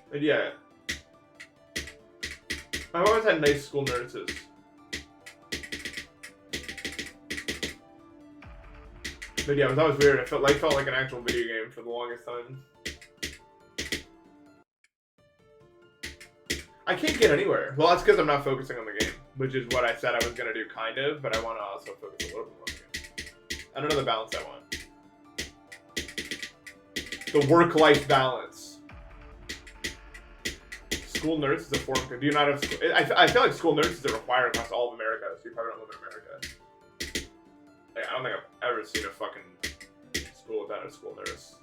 But yeah. I've always had nice school nurses. But yeah, it was always weird. It felt like an actual video game for the longest time. I can't get anywhere. Well, that's because I'm not focusing on the game, which is what I said I was going to do, kind of, but I want to also focus a little bit more on the game. I don't know the balance I want. The work-life balance. School nurse is a form. Do you not have school? I feel like school nurses are required across all of America, so you probably don't live in America. Like, I don't think I've ever seen a fucking school without a school nurse.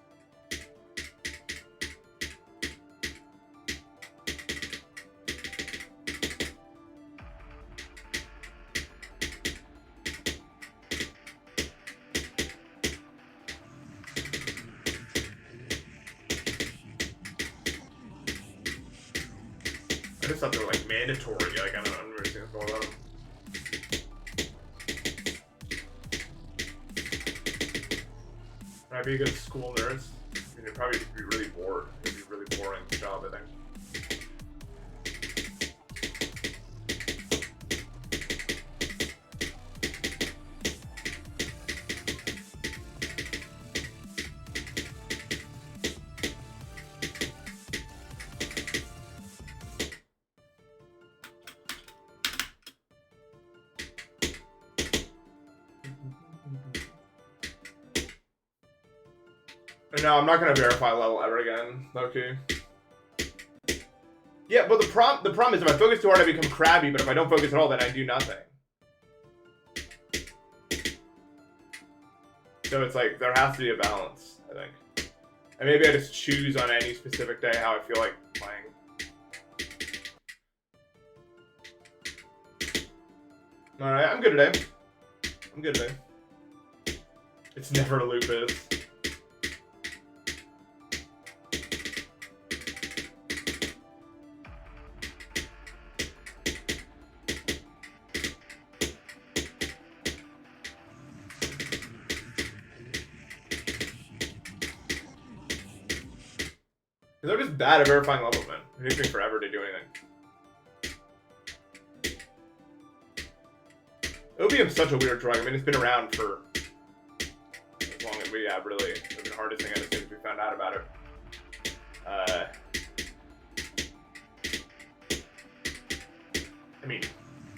I just thought they were like mandatory. Like I don't understand what's going on. Would I be a good school nurse? I mean, it'd probably be really bored. It'd be a really boring job, I think. No, I'm not gonna verify level ever again. Okay. Yeah, but the problem is if I focus too hard, I become crabby. But if I don't focus at all, then I do nothing. So it's like there has to be a balance, I think. And maybe I just choose on any specific day how I feel like playing. All right, I'm good today. I'm good today. It's never lupus. They're just bad at verifying level, man. It takes me forever to do anything. Opium's such a weird drug. I mean, it's been around for as long as we have, really. It's been harvesting it as soon as we found out about it. I mean,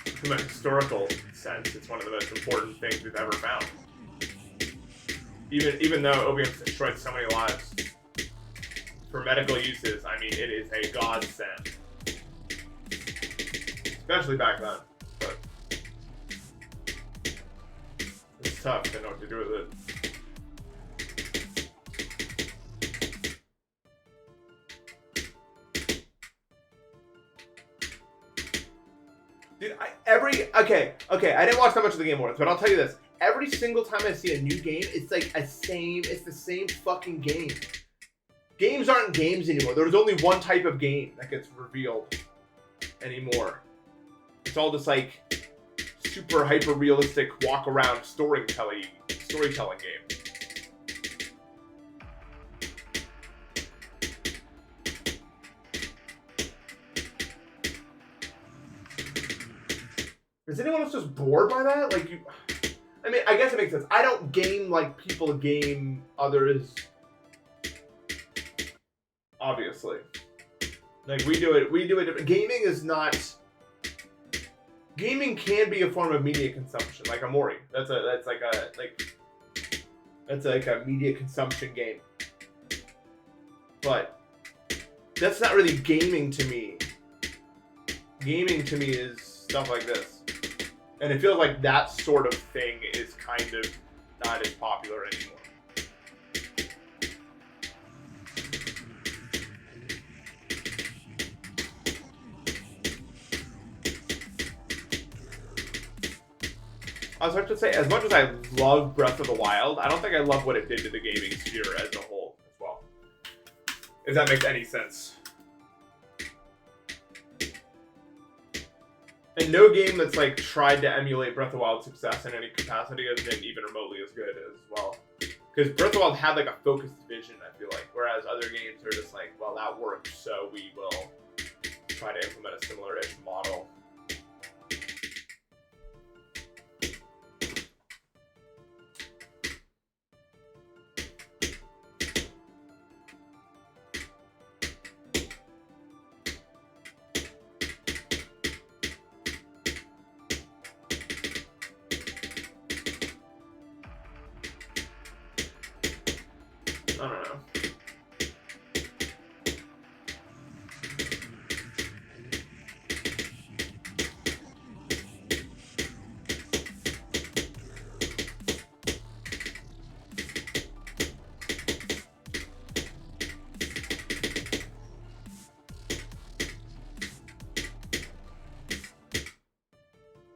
from a historical sense, it's one of the most important things we've ever found. Even though opium's destroyed so many lives. For medical uses, I mean, it is a godsend. Especially back then. But it's tough to know what to do with it. Dude, okay, I didn't watch that much of the Game Awards, but I'll tell you this. Every single time I see a new game, it's like it's the same fucking game. Games aren't games anymore. There's only one type of game that gets revealed anymore. It's all just like super hyper realistic walk around storytelling game. Is anyone else just bored by that? Like I mean, I guess it makes sense. I don't game like people game others. Obviously, like we do it. Gaming is not. Gaming can be a form of media consumption, like Amori. That's like a media consumption game. But that's not really gaming to me. Gaming to me is stuff like this, and it feels like that sort of thing is kind of not as popular anymore. I was about to say, as much as I love Breath of the Wild, I don't think I love what it did to the gaming sphere as a whole as well. If that makes any sense. And no game that's like tried to emulate Breath of the Wild's success in any capacity has been even remotely as good as well. Because Breath of the Wild had like a focused vision, I feel like, whereas other games are just like, well, that worked, so we will try to implement a similar-ish model.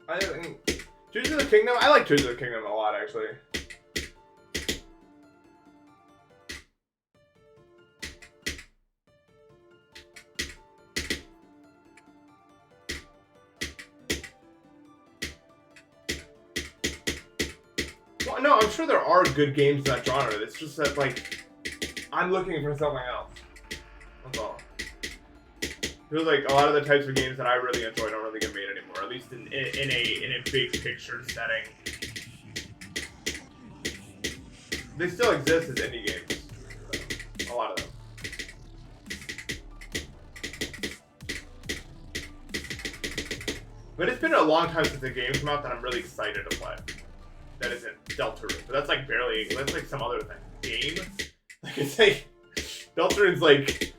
I think Tears of the Kingdom. I like Tears of the Kingdom a lot, actually. Well, no, I'm sure there are good games in that genre. It's just that, like, I'm looking for something else. That's all. I feel like a lot of the types of games that I really enjoy don't really get made anymore, at least in a big picture setting. They still exist as indie games, so, a lot of them. But it's been a long time since the game came out that I'm really excited to play. That isn't Deltarune, but that's like barely. That's like some other thing. Game, like it's like Deltarune's like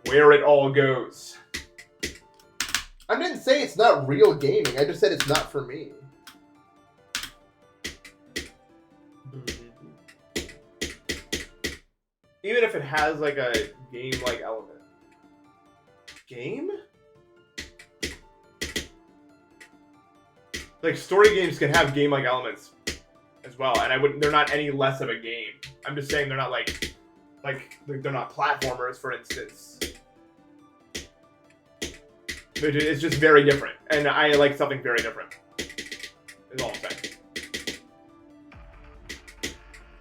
where it all goes. I didn't say it's not real gaming. I just said it's not for me. Even if it has like a game-like element. Game? Like story games can have game-like elements as well, and they're not any less of a game. I'm just saying they're not like they're not platformers, for instance. It's just very different, and I like something very different. Is all I'm saying.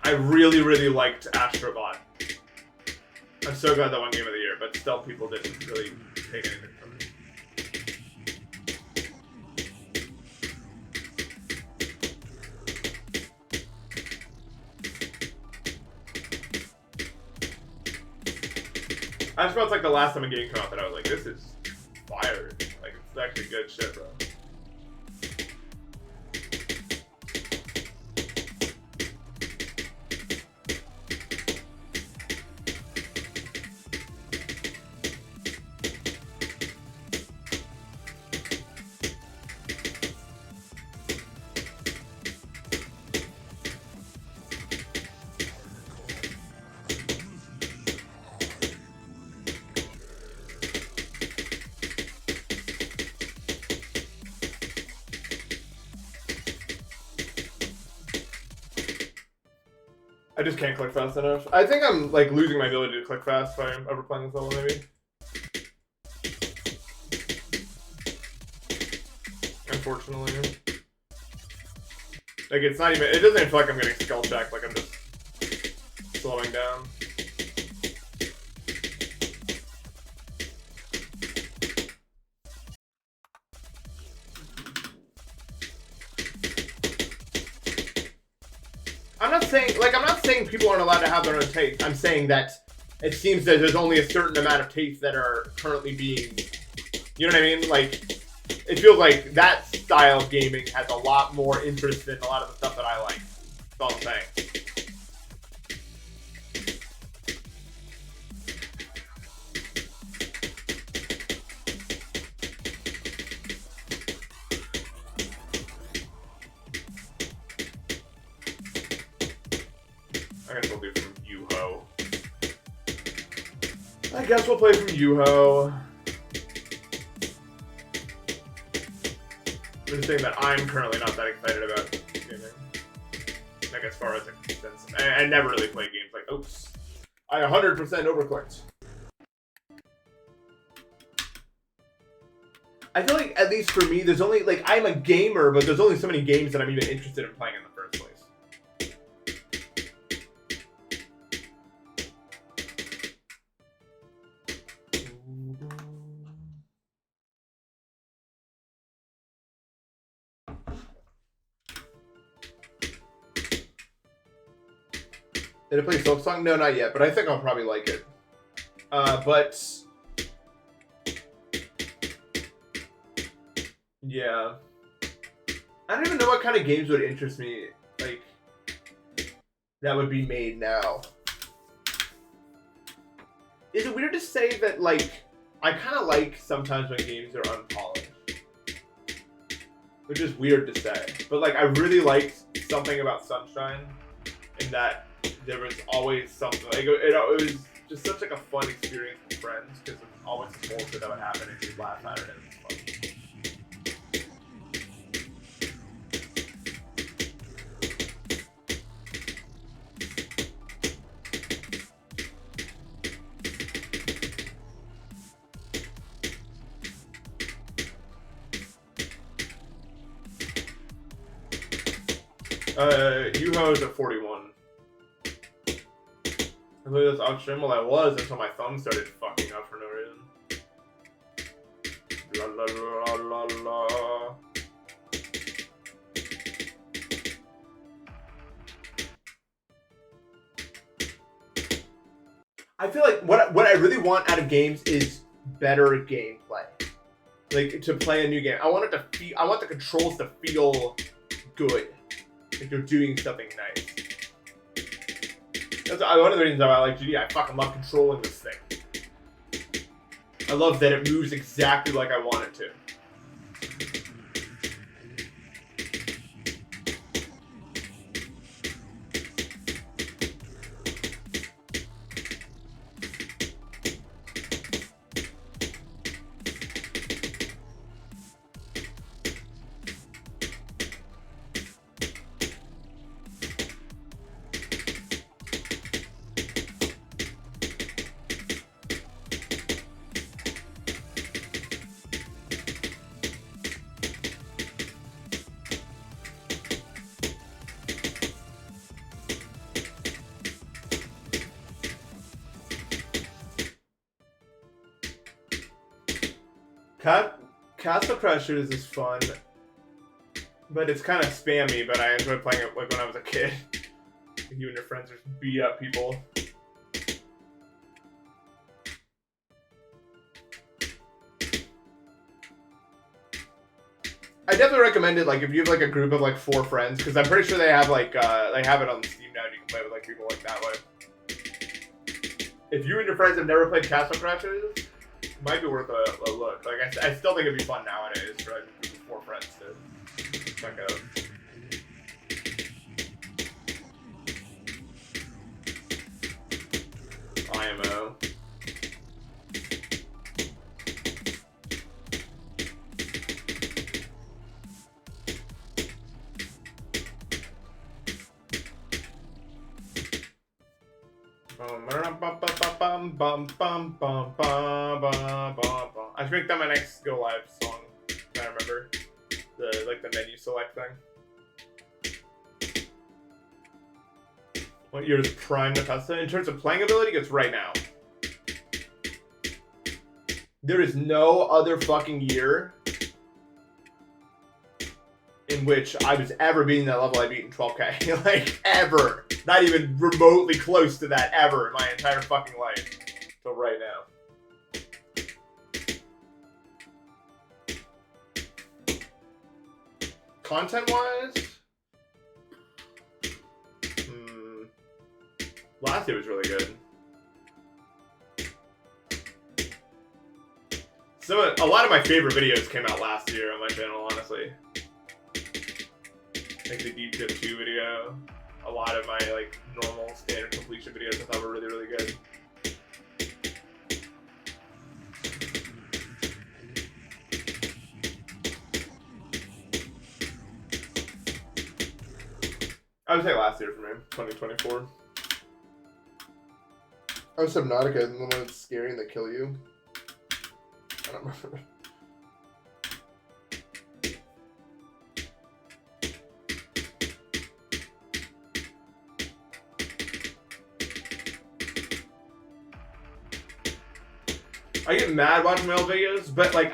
I really, really liked Astro Bot. I'm so glad that won Game of the Year, but still people didn't really take anything from it. Astro Bot's like the last time a game came out that I was like, this is fire. Like, it's actually good shit, bro. I just can't click fast enough. I think I'm like losing my ability to click fast if I'm ever playing this level, maybe. Unfortunately. Like it's not even, it doesn't even feel like I'm getting skull checked, like I'm just slowing down. I'm not saying people aren't allowed to have their own taste. I'm saying that it seems that there's only a certain amount of tastes that are currently being, you know what I mean? Like, it feels like that style of gaming has a lot more interest than a lot of the stuff that I like. That's all I'm saying. I guess we'll do from Yuho. I guess we'll play from Yuho. I'm just saying that I'm currently not that excited about gaming. Like as far as a consensus. I never really play games like, oops, I 100% overclicked. I feel like, at least for me, there's only, like, I'm a gamer, but there's only so many games that I'm even interested in playing in the first place. Did I play Silk Song? No, not yet, but I think I'll probably like it. But yeah, I don't even know what kind of games would interest me, like, that would be made now. Is it weird to say that, like, I kind of like sometimes when games are unpolished? Which is weird to say. But, like, I really liked something about Sunshine in that there was always something, like, it was just such, like, a fun experience with friends, because there's always some bullshit that would happen and you'd laugh at it and it was fun. Yuho's at 41. I believe that's outstream. Well, I was until my thumb started fucking up for no reason. La la la la la. I feel like what I really want out of games is better gameplay. Like to play a new game, I want it to feel. I want the controls to feel good. Like they're doing something nice. That's one of the reasons why I like GD. I fucking love controlling this thing. I love that it moves exactly like I want it to. Castle Crashers is fun, but it's kind of spammy, but I enjoy playing it like when I was a kid. You and your friends just beat up people. I definitely recommend it, like, if you have, like, a group of, like, 4 friends, because I'm pretty sure they have, like, they have it on Steam now, and you can play with, like, people like that way. If you and your friends have never played Castle Crashers, it might be worth a look. Like, I still think it'd be fun nowadays for, like, 4 friends to check out. IMO. I should make that my next Go Live song. I remember the menu select thing. What year is Prime Npesta? In terms of playing ability, it's right now. There is no other fucking year in which I was ever beating that level I beat in 12K. Like, ever. Not even remotely close to that ever in my entire fucking life. Till right now. Content-wise? Last year was really good. A lot of my favorite videos came out last year on my channel, honestly. Like the Deep Tip 2 video. A lot of my like normal standard completion videos I thought were really, really good. I would say last year for me, 2024. Oh, Subnautica isn't the one that's scary and they kill you? I don't remember. I get mad watching my old videos, but like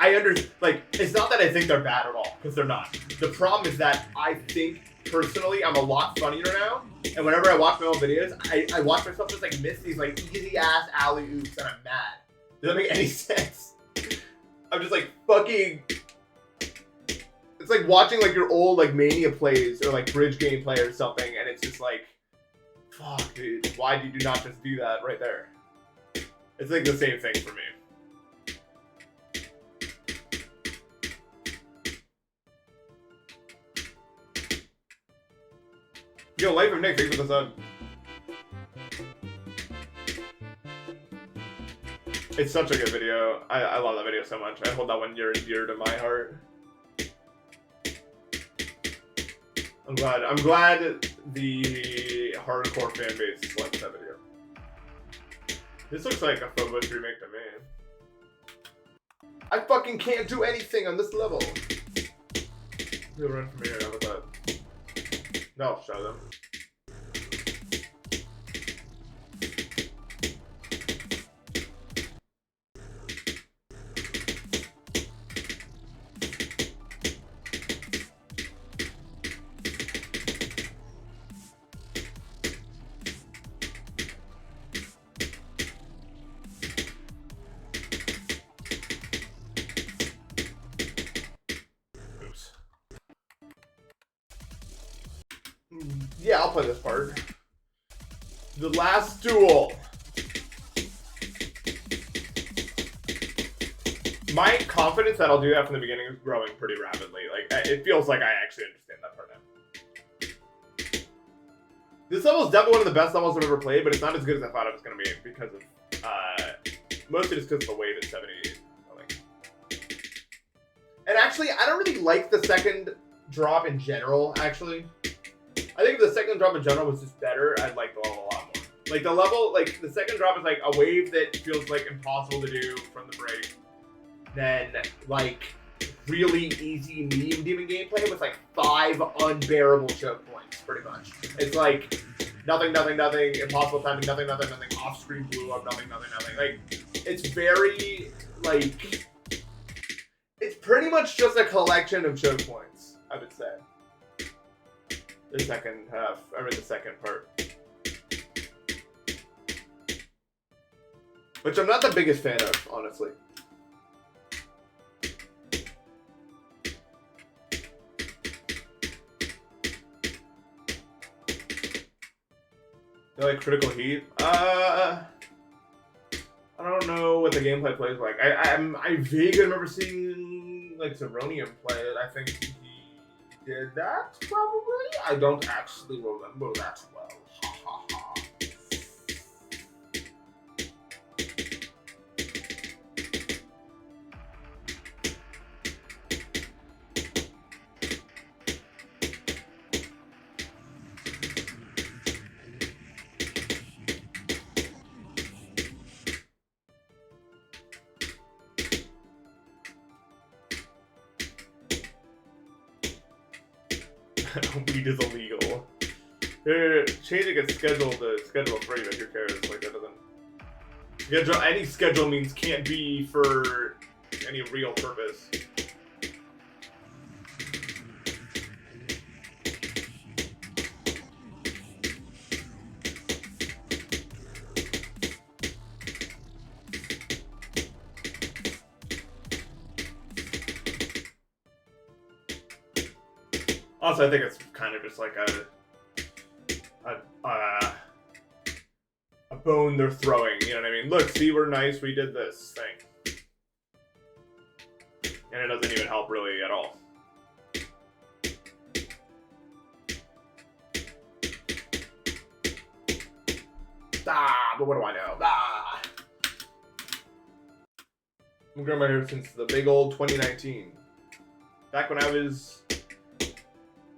it's not that I think they're bad at all, because they're not. The problem is that I think personally I'm a lot funnier now, and whenever I watch my old videos, I watch myself just like miss these like easy ass alley oops, and I'm mad. Does that make any sense? I'm just like fucking. It's like watching like your old like Mania plays or like bridge gameplay or something, and it's just like, fuck, dude, why did you not just do that right there? It's like the same thing for me. Yo, Life of Nick, thanks for the sub. It's such a good video. I love that video so much. I hold that one near and dear to my heart. I'm glad the hardcore fan base liked that video. This looks like a Phobos remake to me. I fucking can't do anything on this level. We'll run from here, how about that? No, show them. Yeah, I'll play this part. The last duel. My confidence that I'll do that from the beginning is growing pretty rapidly. Like, it feels like I actually understand that part now. This level is definitely one of the best levels I've ever played, but it's not as good as I thought it was going to be because of, mostly just because of the way that 70 is going. And actually, I don't really like the second drop in general, actually. I think if the second drop in general was just better, I'd like the level a lot more. Like, the level, like, the second drop is like a wave that feels like impossible to do from the break. Then, like, really easy medium demon gameplay with like 5 unbearable choke points, pretty much. It's like nothing, impossible timing, nothing, off-screen blew up, nothing. Like, it's very, like, it's pretty much just a collection of choke points, I would say. The second half, I mean the second part. Which I'm not the biggest fan of, honestly. You like Critical Heat? I don't know what the gameplay plays like. I vaguely remember seeing like Zeronium play it. I think he did that probably. I don't actually remember that well. Ha ha ha. Weed is illegal. They're changing its schedule to Schedule 3, but who cares? Like, that doesn't... Any schedule means can't be for any real purpose. Also, I think it's kind of just like a bone they're throwing, you know what I mean? Look, see, we're nice, we did this thing. And it doesn't even help really at all. But what do I know? I've grown my hair since the big old 2019. Back when I was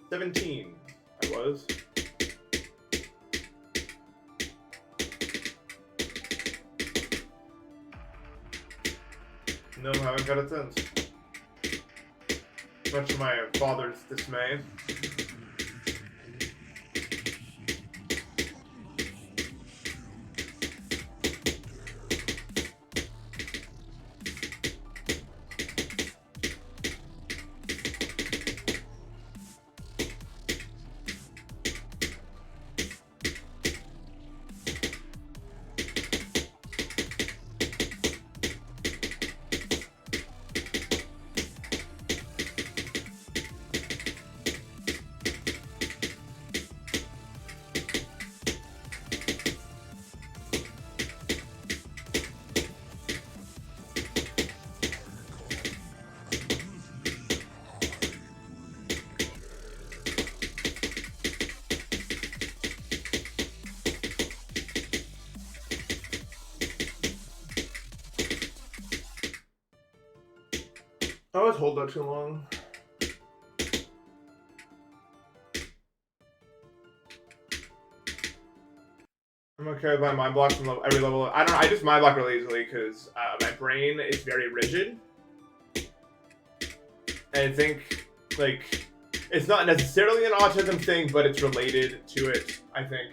17, I was. No, I haven't got it since. Much to my father's dismay. I always hold that too long. I'm okay with my mind blocks from every level. I just mind block really easily because my brain is very rigid. And I think, like, It's not necessarily an autism thing, but it's related to it, I think.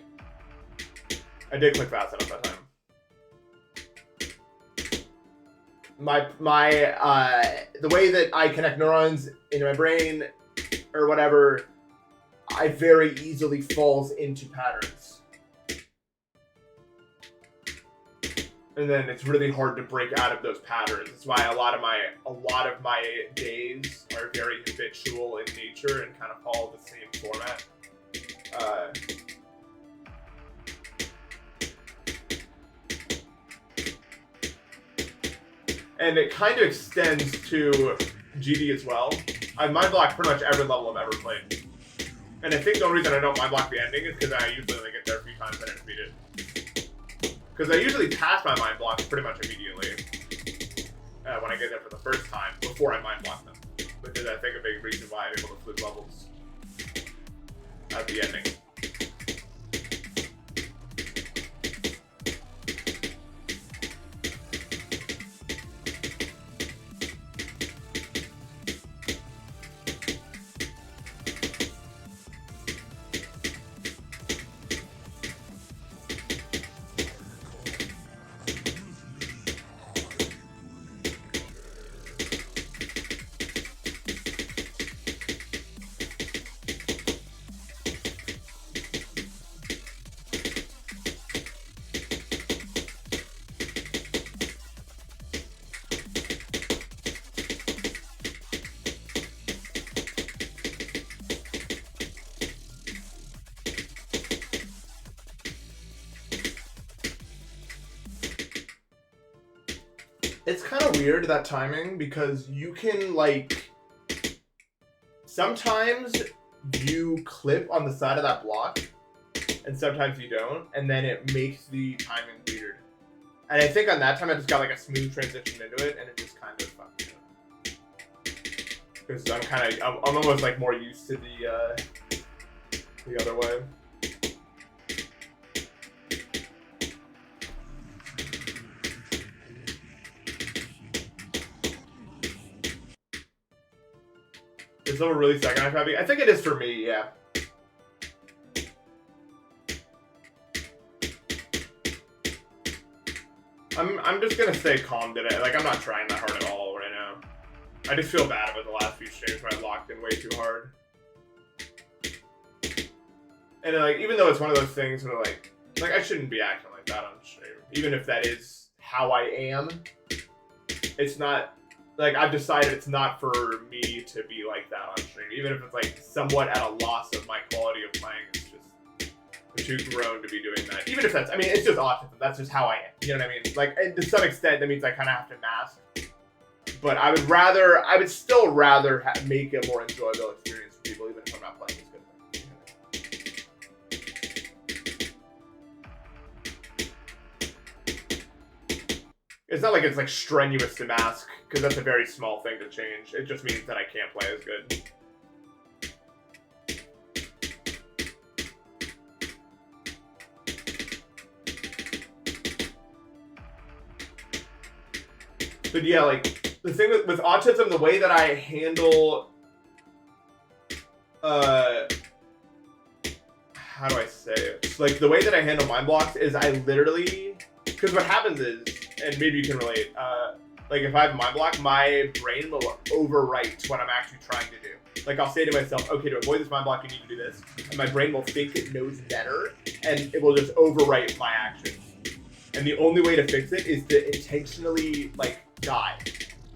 I did click fast enough that time. The way that I connect neurons in my brain or whatever, I very easily falls into patterns. And then it's really hard to break out of those patterns. That's why a lot of my days are very habitual in nature and kind of follow the same format. And it kind of extends to GD as well. I mind block pretty much every level I've ever played. And I think the only reason I don't mind block the ending is because I usually only get there a few times and I beat it. Because I usually pass my mind blocks pretty much immediately when I get there for the first time, before I mind block them. Which is, I think, a big reason why I'm able to flip levels at the ending. It's kind of weird, that timing, because you can, like, sometimes you clip on the side of that block, and sometimes you don't, and then it makes the timing weird. And I think on that time I just got, like, a smooth transition into it, and it just kind of fucked me up. Because I'm almost, like, more used to the other way. Is level really second half heavy? I think it is for me, yeah. I'm just gonna stay calm today. Like, I'm not trying that hard at all right now. I just feel bad about the last few streams where I locked in way too hard. And like, even though it's one of those things where like I shouldn't be acting like that on stream. Even if that is how I am, it's not. Like, I've decided it's not for me to be like that on stream. Even if it's, like, somewhat at a loss of my quality of playing. It's just, I'm too grown to be doing that. Even if that's, I mean, it's just autism. That's just how I am. You know what I mean? Like, and to some extent, that means I kind of have to mask. But I would still rather make a more enjoyable experience for people, even if I'm not playing as good. It's not like it's, like, strenuous to mask, because that's a very small thing to change. It just means that I can't play as good. But yeah, like, the thing with autism, the way that I handle, how do I say it? Like, the way that I handle mind blocks is I literally, because what happens is, and maybe you can relate, like, if I have a mind block, my brain will overwrite what I'm actually trying to do. Like, I'll say to myself, okay, to avoid this mind block, you need to do this. And my brain will think it knows better, and it will just overwrite my actions. And the only way to fix it is to intentionally, like, die.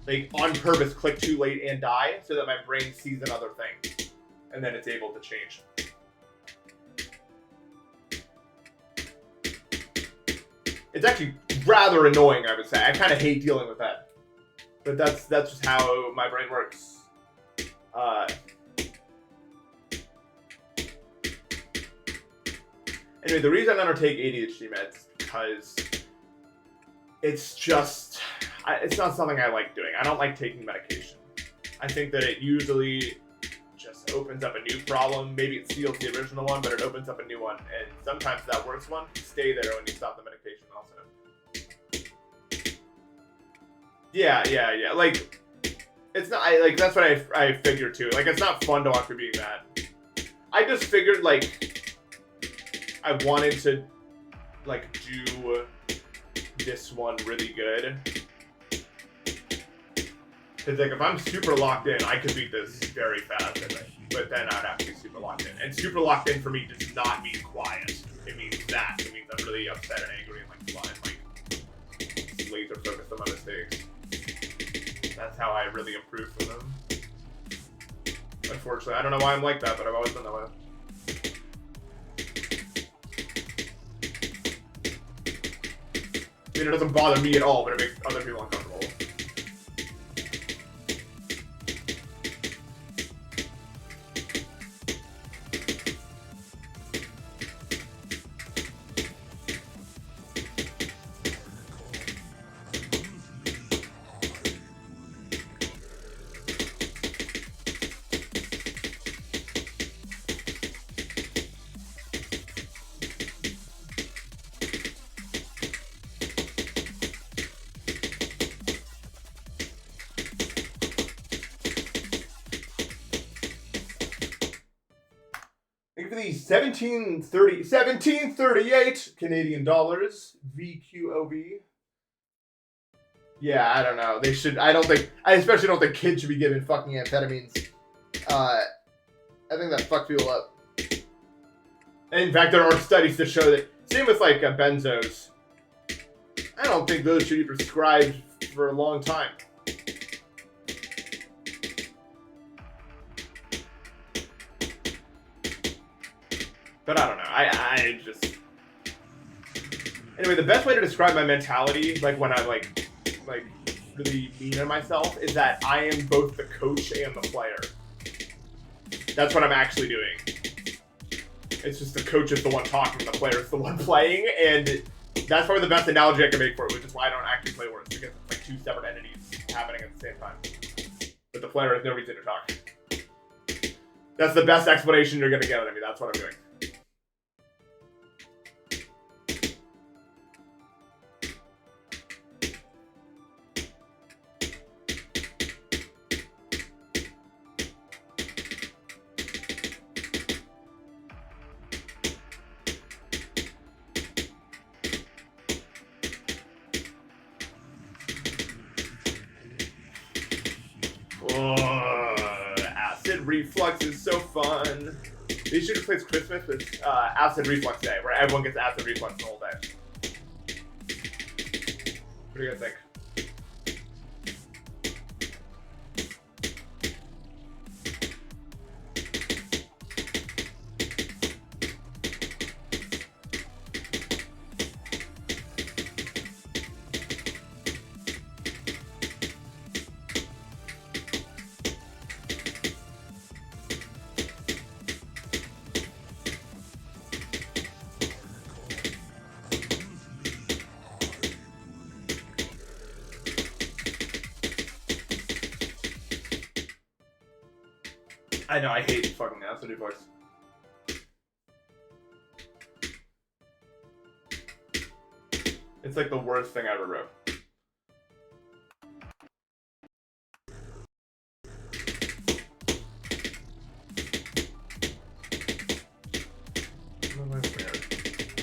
Like, on purpose, click too late and die, so that my brain sees another thing. And then it's able to change. It's actually rather annoying, I would say. I kind of hate dealing with that. But that's just how my brain works. Anyway, the reason I don't take ADHD meds is because it's just, it's not something I like doing. I don't like taking medication. I think that it usually just opens up a new problem. Maybe it seals the original one, but it opens up a new one. And sometimes that worst one can stay there when you stop the medication also. Yeah. Like, It's not, that's what I figured too. Like, it's not fun to watch me being mad. I just figured, like, I wanted to, like, do this one really good. Because, like, if I'm super locked in, I could beat this very fast, I think. But then I'd have to be super locked in. And super locked in for me does not mean quiet. It means that. It means I'm really upset and angry and, like, laser focused on my mistakes. That's how I really improve from them. Unfortunately, I don't know why I'm like that, but I've always been that way. I mean, it doesn't bother me at all, but it makes other people uncomfortable. Thank you for the 1738 Canadian dollars. VQOV. Yeah, I don't know. They should. I especially don't think kids should be given fucking amphetamines. I think that fucks people up. And in fact, there are studies to show that. Same with like benzos. I don't think those should be prescribed for a long time. But I don't know. I just... Anyway, the best way to describe my mentality, like when I'm like really mean to myself, is that I am both the coach and the player. That's what I'm actually doing. It's just the coach is the one talking, the player is the one playing, and that's probably the best analogy I can make for it, which is why I don't actually play Words, because it's like two separate entities happening at the same time. But the player has no reason to talk. That's the best explanation you're gonna get out of me. That's what I'm doing. Acid reflux is so fun. They should replace Christmas with acid reflux day, where everyone gets acid reflux the whole day. What do you guys think? I know, I hate fucking acid reflux. It's like the worst thing I ever wrote.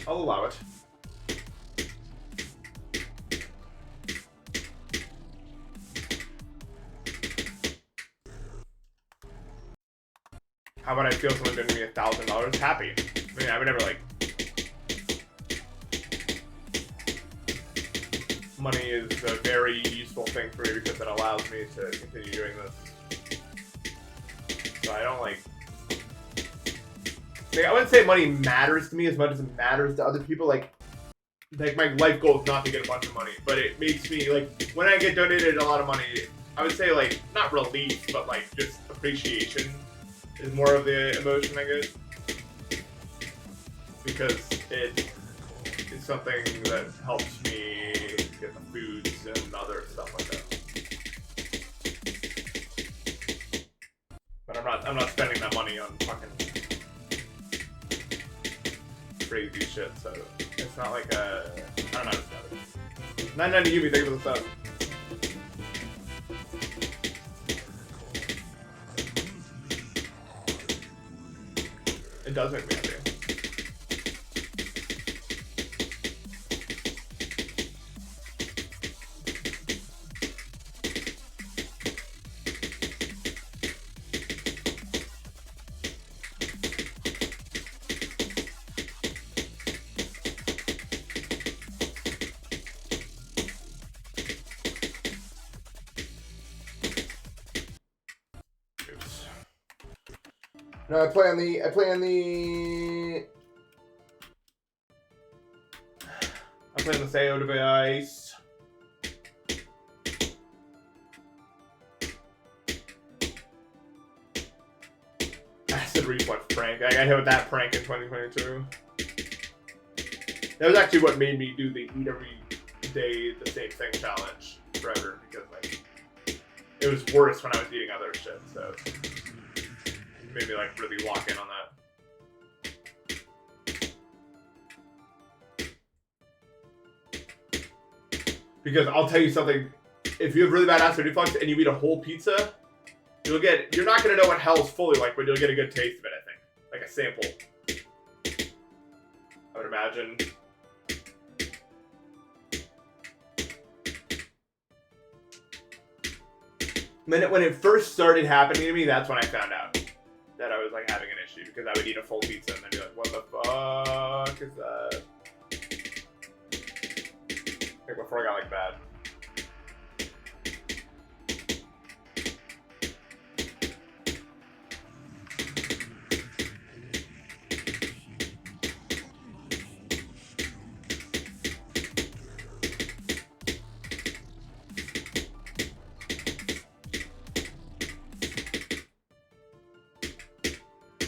I'll allow it. How about I feel someone giving me $1,000? Happy. I mean, I would never like. Money is a very useful thing for me because it allows me to continue doing this. So I don't like I wouldn't say money matters to me as much as it matters to other people. Like my life goal is not to get a bunch of money, but it makes me like when I get donated a lot of money, I would say like not relief, but like just appreciation is more of the emotion I get, because it is something that helps me get the foods and other stuff like that. But I'm not spending that money on fucking crazy shit, so it's not like a, I don't know how to describe it. 99 to Yumi, thank you for the sub. It does make me happy. No, I play on the I play on the Sayo device. Acid reflux prank. I got hit with that prank in 2022. That was actually what made me do the eat every day the same thing challenge forever, because like it was worse when I was eating other shit, so it made me like really lock in on that. Because I'll tell you something, if you have really bad acid reflux and you eat a whole pizza, you're not gonna know what hell's fully like, but you'll get a good taste of it, I think. Like a sample. I would imagine. When it first started happening to me, that's when I found out that I was like having an issue, because I would eat a full pizza and then be like, what the fuck is that? Like before I got like bad.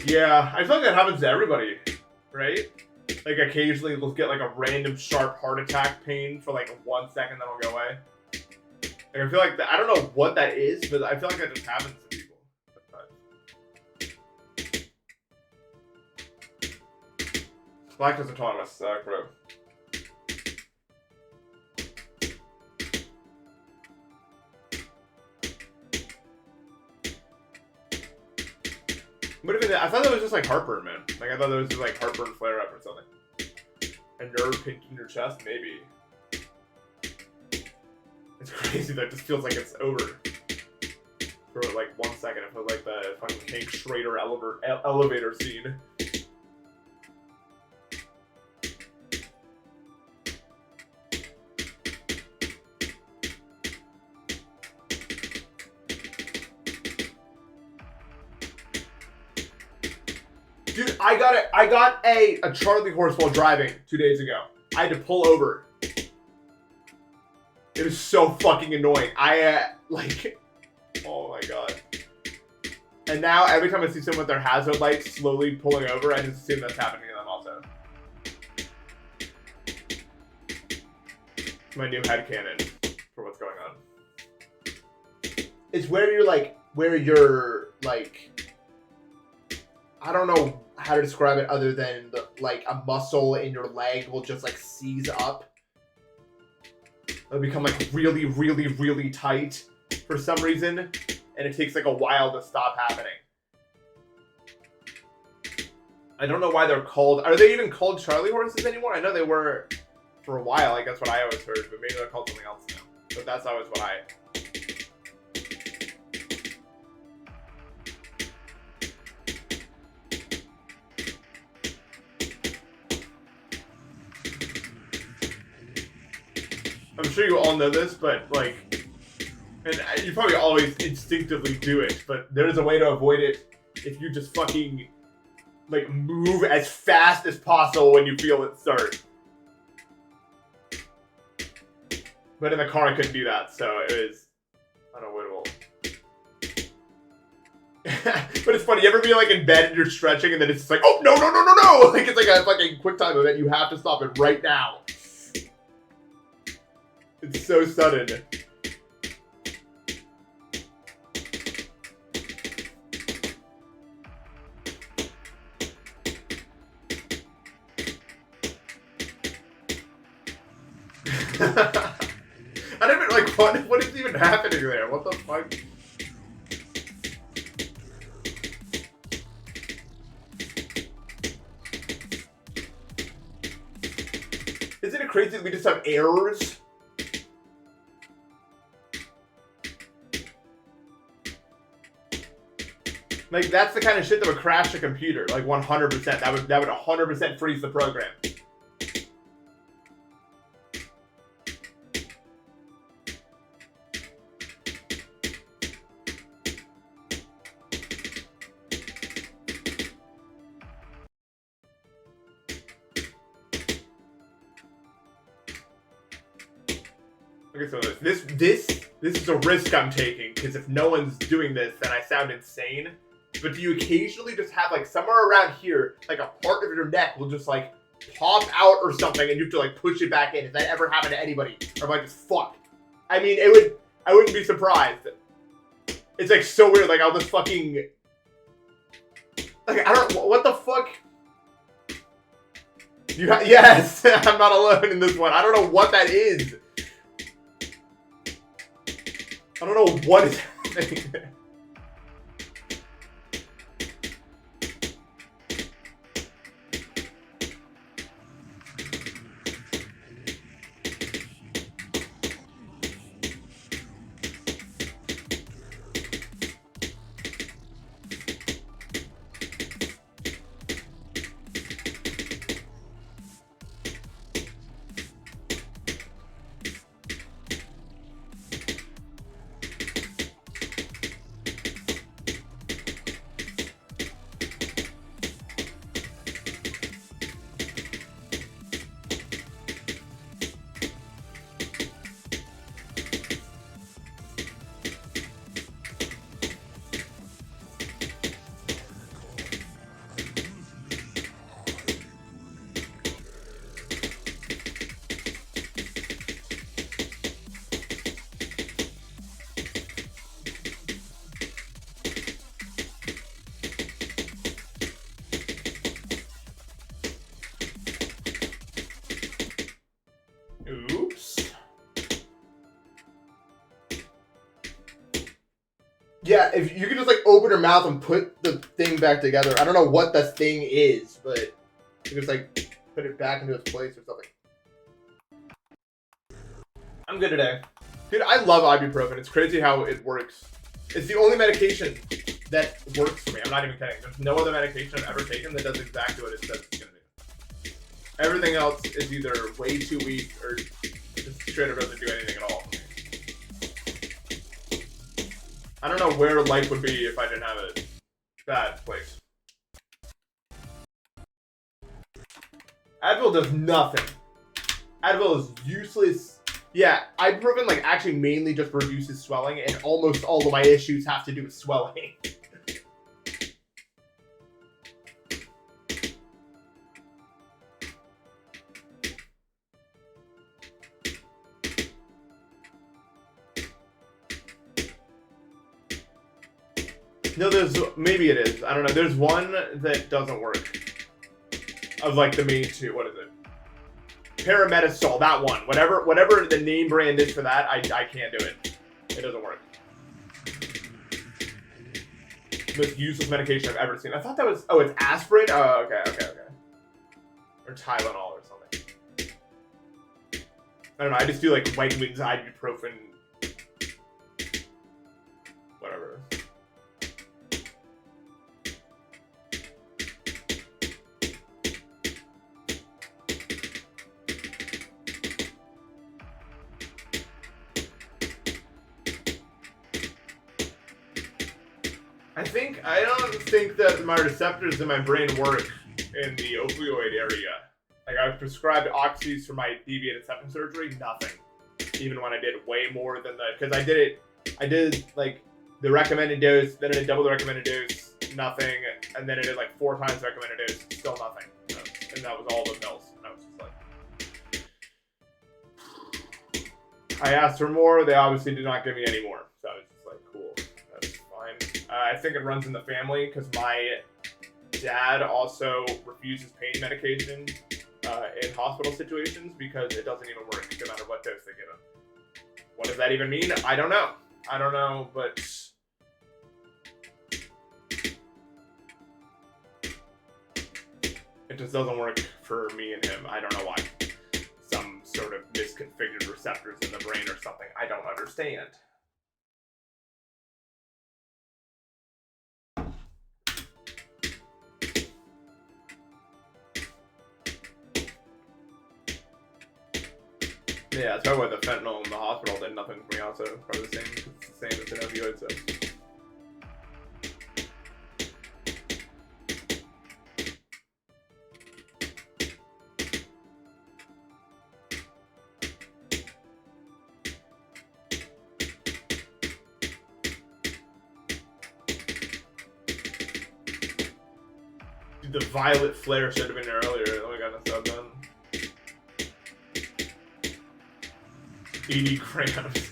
Yeah, I feel like that happens to everybody, right? Like occasionally we'll get like a random sharp heart attack pain for like 1 second, then it'll go away. Like I feel like I don't know what that is, but I feel like that just happens to people. Lactose intolerant suck, bro. But even I thought that was just like heartburn, man. Like I thought that was just like heartburn flare up or something. A nerve pinched in your chest, maybe. It's crazy that it just feels like it's over. For like 1 second, it feels like the fucking Hank Schrader elevator scene. Dude, I got a Charlie horse while driving 2 days ago. I had to pull over. It was so fucking annoying. Like, oh my god. And now every time I see someone with their hazard lights slowly pulling over, I just assume that's happening to them also. My new headcanon for what's going on. It's where you're like, I don't know how to describe it other than like a muscle in your leg will just like seize up. It'll become like really, really, really tight for some reason, and it takes like a while to stop happening. I don't know why they're called. Are they even called Charlie horses anymore? I know they were for a while. Like that's what I always heard, but maybe they're called something else now. But that's always what I. I'm sure you all know this, but like, and you probably always instinctively do it, but there's a way to avoid it if you just fucking, like, move as fast as possible when you feel it start. But in the car, I couldn't do that, so it was unavoidable. But it's funny, you ever be like in bed and you're stretching and then it's just like, oh, no, no, no, no, no! Like, it's like a fucking quick time event, you have to stop it right now. It's so sudden. I don't even, like, what is even happening there? What the fuck? Isn't it crazy that we just have errors? Like, that's the kind of shit that would crash a computer, like 100%. That would 100% freeze the program. Okay, so this is a risk I'm taking, because if no one's doing this, then I sound insane. But do you occasionally just have, like, somewhere around here, like, a part of your neck will just, like, pop out or something, and you have to, like, push it back in? Has that ever happened to anybody? Or am I just fucked? I mean, I wouldn't be surprised. It's, like, so weird. Like, I'll just fucking... Like, I don't... What the fuck? Yes! I'm not alone in this one. I don't know what that is. I don't know what is happening there. Oops. Yeah, if you could just, like, open her mouth and put the thing back together. I don't know what the thing is, but you just, like, put it back into its place or something. I'm good today. Dude, I love ibuprofen. It's crazy how it works. It's the only medication that works for me. I'm not even kidding. There's no other medication I've ever taken that does exactly what it says it's going to do. Everything else is either way too weak or just straight up doesn't do anything at all for me. I don't know where life would be if I didn't have a bad place. Advil does nothing. Advil is useless. Yeah, ibuprofen, like, actually mainly just reduces swelling, and almost all of my issues have to do with swelling. No, maybe it is. I don't know. There's one that doesn't work. Of, like, the main two. What is it? Paramedisol, that one. Whatever the name brand is for that, I can't do it. It doesn't work. Most useless medication I've ever seen. I thought that was... Oh, it's aspirin? Oh, okay. Or Tylenol or something. I don't know. I just do, like, White Wings, ibuprofen... Whatever. I don't think that my receptors in my brain work in the opioid area. Like, I was prescribed oxys for my deviated septum surgery, nothing. Even when I did way more than because I did like the recommended dose, then I did double the recommended dose, nothing, and then I did like 4 times the recommended dose, still nothing. And that was all the pills. And I was just like, I asked for more, they obviously did not give me any more. So I was just like, cool, that's fine. I think it runs in the family because my dad also refuses pain medication in hospital situations because it doesn't even work no matter what dose they give him. What does that even mean? I don't know, but it just doesn't work for me and him. I don't know why. sort of misconfigured receptors in the brain or something. I don't understand. Yeah, that's probably why the fentanyl in the hospital did nothing for me also. Probably the same. It's the same as an opioid, so. Dude, the violet flare should have been there earlier. Oh my god, that's so done. 80 grams.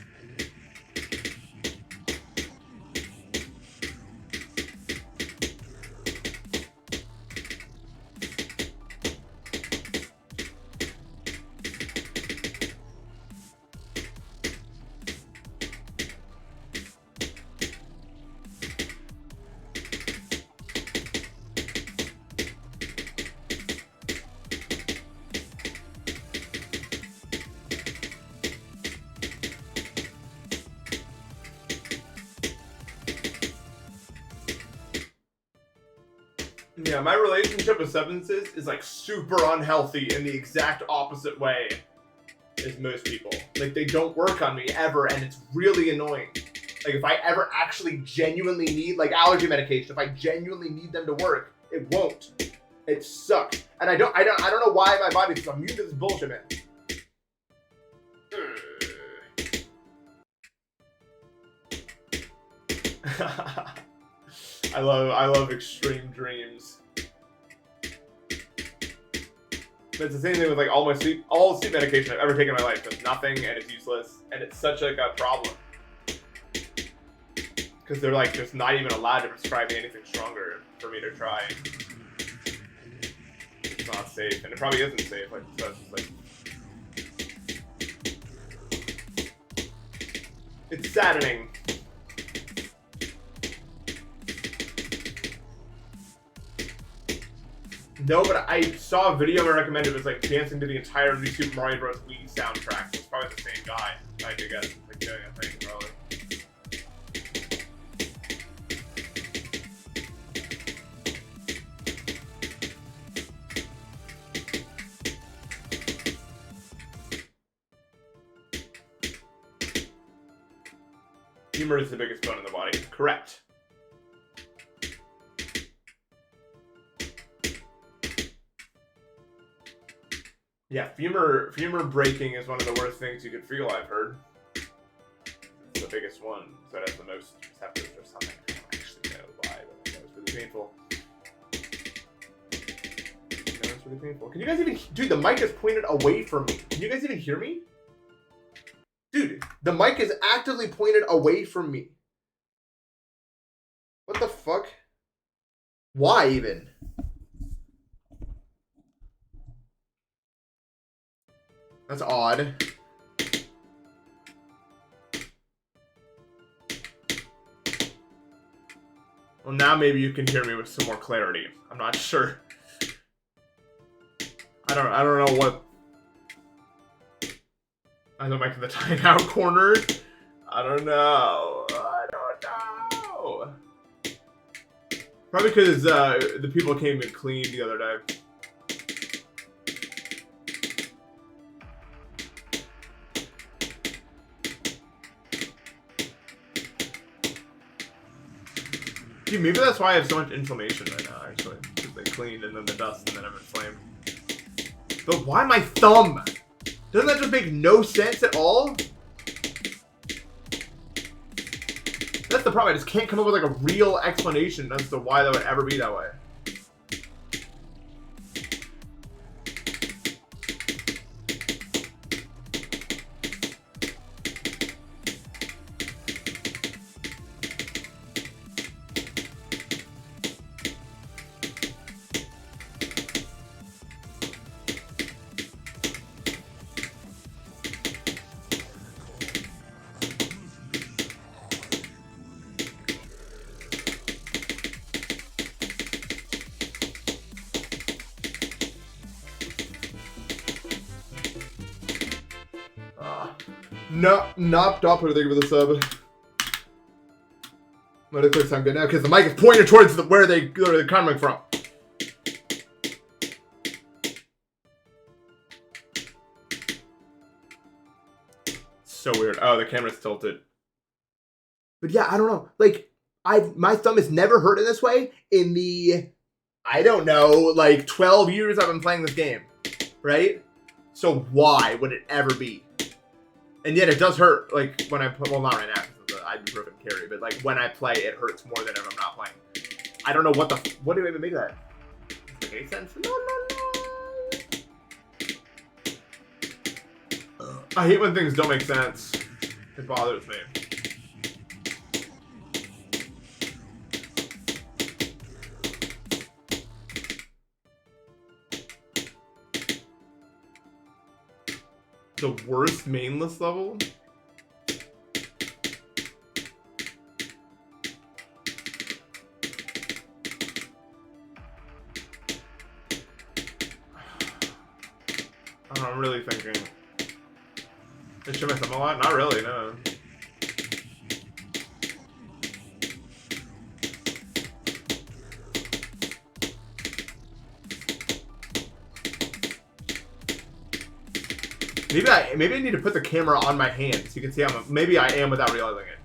Yeah, my relationship with substances is like super unhealthy in the exact opposite way as most people. Like, they don't work on me ever, and it's really annoying. Like, if I ever actually genuinely need, like, allergy medication, if I genuinely need them to work, it won't. It sucks. And I don't know why my body's so immune to this bullshit, man. I love extreme dreams. But it's the same thing with like all sleep medication I've ever taken in my life does nothing and it's useless and it's such like a problem. Because they're like just not even allowed to prescribe me anything stronger for me to try. It's not safe, and it probably isn't safe. Like, so it's just like it's saddening. No, but I saw a video I recommended. It was like dancing to the entire new Super Mario Bros. Wii soundtrack. It's probably the same guy. I think it's like doing a thing, probably. Humor is the biggest bone in the body. Correct. Yeah, femur breaking is one of the worst things you could feel, I've heard. It's the biggest one, so it has the most receptors or something. I don't actually know why, but I know it's really painful. I know it's really painful. Can you guys even... Dude, the mic is pointed away from me. Can you guys even hear me? Dude, the mic is actively pointed away from me. What the fuck? Why even? That's odd. Well, now maybe you can hear me with some more clarity. I'm not sure. I don't know what. I don't like the timeout corner. I don't know. Probably because the people came and cleaned the other day. Dude, maybe that's why I have so much inflammation right now, actually. Because they cleaned and then the dust and then I'm inflamed. But why my thumb? Doesn't that just make no sense at all? That's the problem. I just can't come up with like a real explanation as to why that would ever be that way. No, not Doppler, thank you for the sub. But it clicks sound good now because the mic is pointed towards where they're coming from. So weird. Oh, the camera's tilted. But yeah, I don't know. Like, my thumb has never hurt in this way in the, I don't know, like 12 years I've been playing this game, right? So why would it ever be? And yet it does hurt, like, when I play, well, not right now, because of the ibuprofen carry, but, like, when I play, it hurts more than if I'm not playing. I don't know what do I even make of that? Does it make sense? No. I hate when things don't make sense. It bothers me. The worst mainless level? I'm really thinking. I show myself a lot? Not really, no. Maybe I need to put the camera on my hand so you can see how maybe I am without realizing it.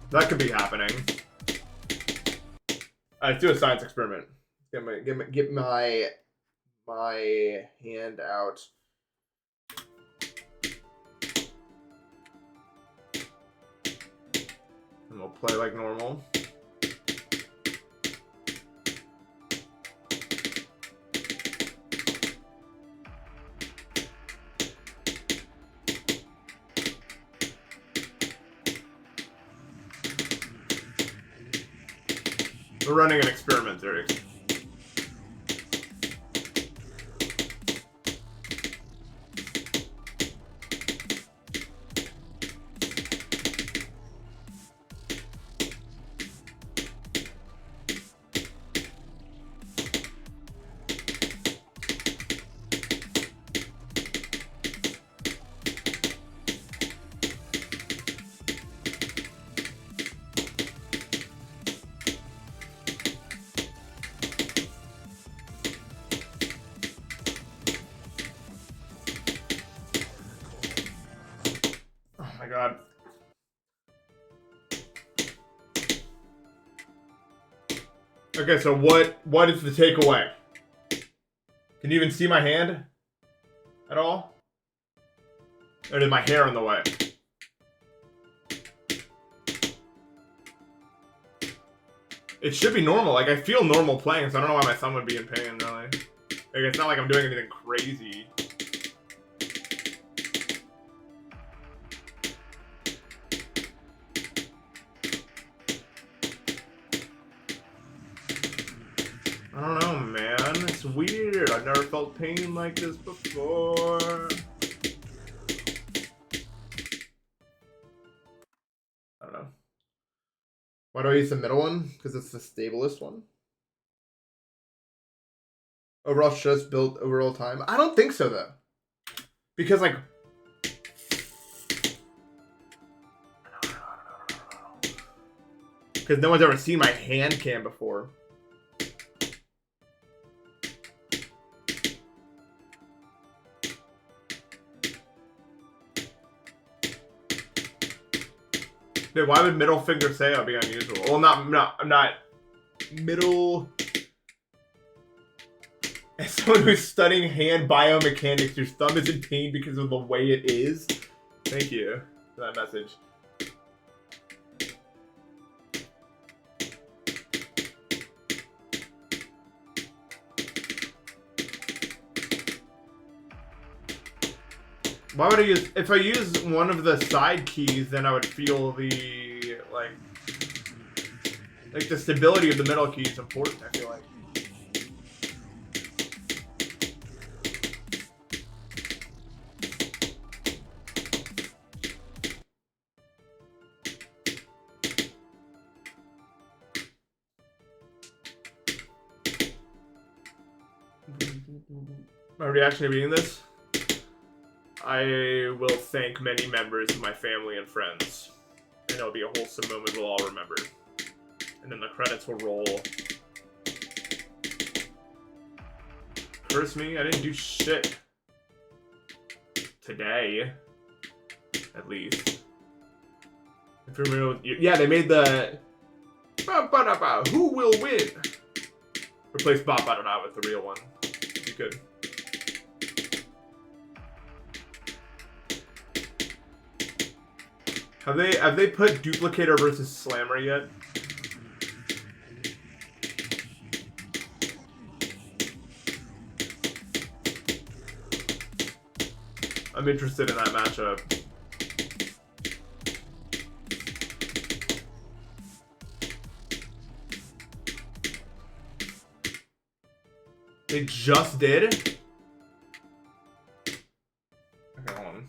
That could be happening. Let's do a science experiment. Get my hand out. And we'll play like normal. We're running an experiment, Eric. Oh my god. Okay, so what is the takeaway? Can you even see my hand at all? Or is my hair in the way? It should be normal. Like, I feel normal playing, so I don't know why my thumb would be in pain, really. Like, it's not like I'm doing anything crazy. I don't know, man. It's weird. I've never felt pain like this before. I don't know. Why do I use the middle one? Because it's the stablest one. Overall stress built overall time. I don't think so, though. Because, like... Because no one's ever seen my hand cam before. Dude, why would middle finger say I'll be unusual? Well, I'm not middle. As someone who's studying hand biomechanics, your thumb is in pain because of the way it is. Thank you for that message. Why would I use... If I use one of the side keys, then I would feel the, like the stability of the middle key is important, I feel like. My reaction to reading this? I will thank many members of my family and friends. And it'll be a wholesome moment we'll all remember. And then the credits will roll. Curse me, I didn't do shit. Today. At least. Yeah, they made the... Who will win? Replace Ba-ba-da-da with the real one. Be good. Have they put Duplicator versus Slammer yet? I'm interested in that matchup. They just did? Okay, hold on.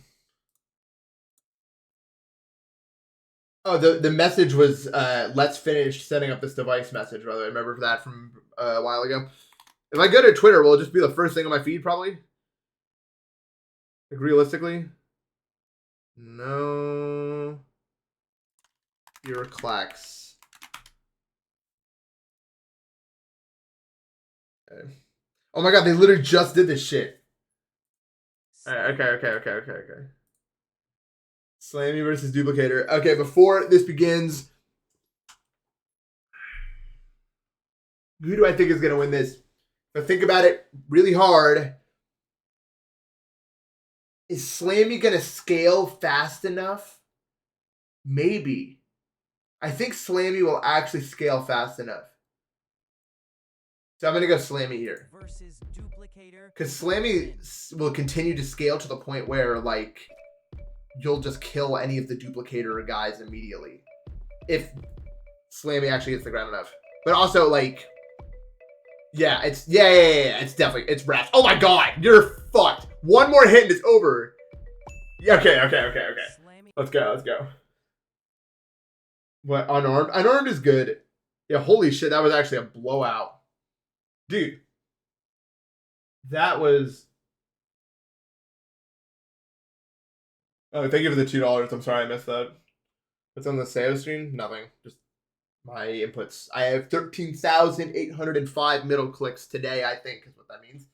Oh, the message was, let's finish setting up this device message, brother. I remember that from a while ago. If I go to Twitter, will it just be the first thing on my feed, probably? Like, realistically? No. Your clacks. Okay. Oh my god, they literally just did this shit. Okay. Slammy versus Duplicator. Okay, before this begins, who do I think is going to win this? If I think about it really hard, is Slammy going to scale fast enough? Maybe. I think Slammy will actually scale fast enough. So I'm going to go Slammy here. Because Slammy will continue to scale to the point where, like, you'll just kill any of the Duplicator guys immediately. If Slammy actually hits the ground enough. But also, like, yeah, it's definitely, it's wrapped. Oh my god, you're fucked. One more hit and it's over. Okay. Let's go. What, unarmed? Unarmed is good. Yeah, holy shit, that was actually a blowout. Dude. That was... Oh, thank you for the $2. I'm sorry I missed that. What's on the sales screen? Nothing. Just my inputs. I have 13,805 middle clicks today, I think, is what that means.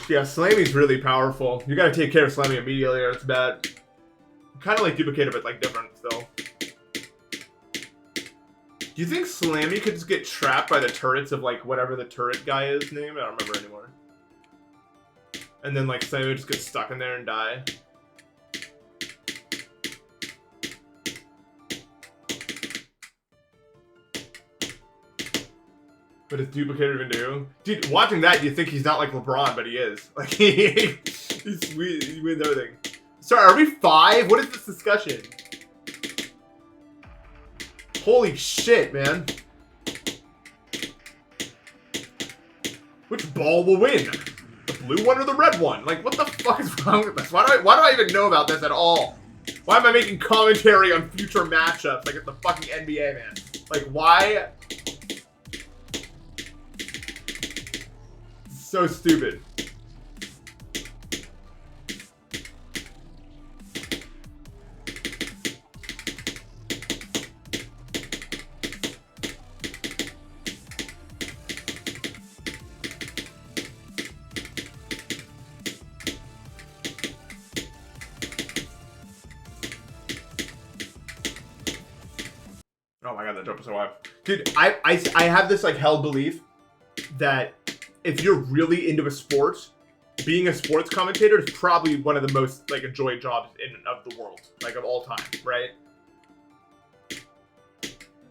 Yeah, Slammy's really powerful. You gotta take care of Slammy immediately or it's bad. Kind of like Duplicator, but like different still. Do you think Slammy could just get trapped by the turrets of like whatever the turret guy is named? I don't remember anymore. And then like Slammy would just get stuck in there and die. What does Duplicator even do? Dude, watching that, you think he's not like LeBron, but he is. Like, he's sweet. He wins everything. Sorry, are we 5? What is this discussion? Holy shit, man. Which ball will win? The blue one or the red one? Like, what the fuck is wrong with this? Why do I even know about this at all? Why am I making commentary on future matchups like it's the fucking NBA, man? Like, why... So stupid. Oh my god, that jump was so high. Dude, I have this like held belief that if you're really into a sport, being a sports commentator is probably one of the most like enjoyed jobs of the world, like of all time, right?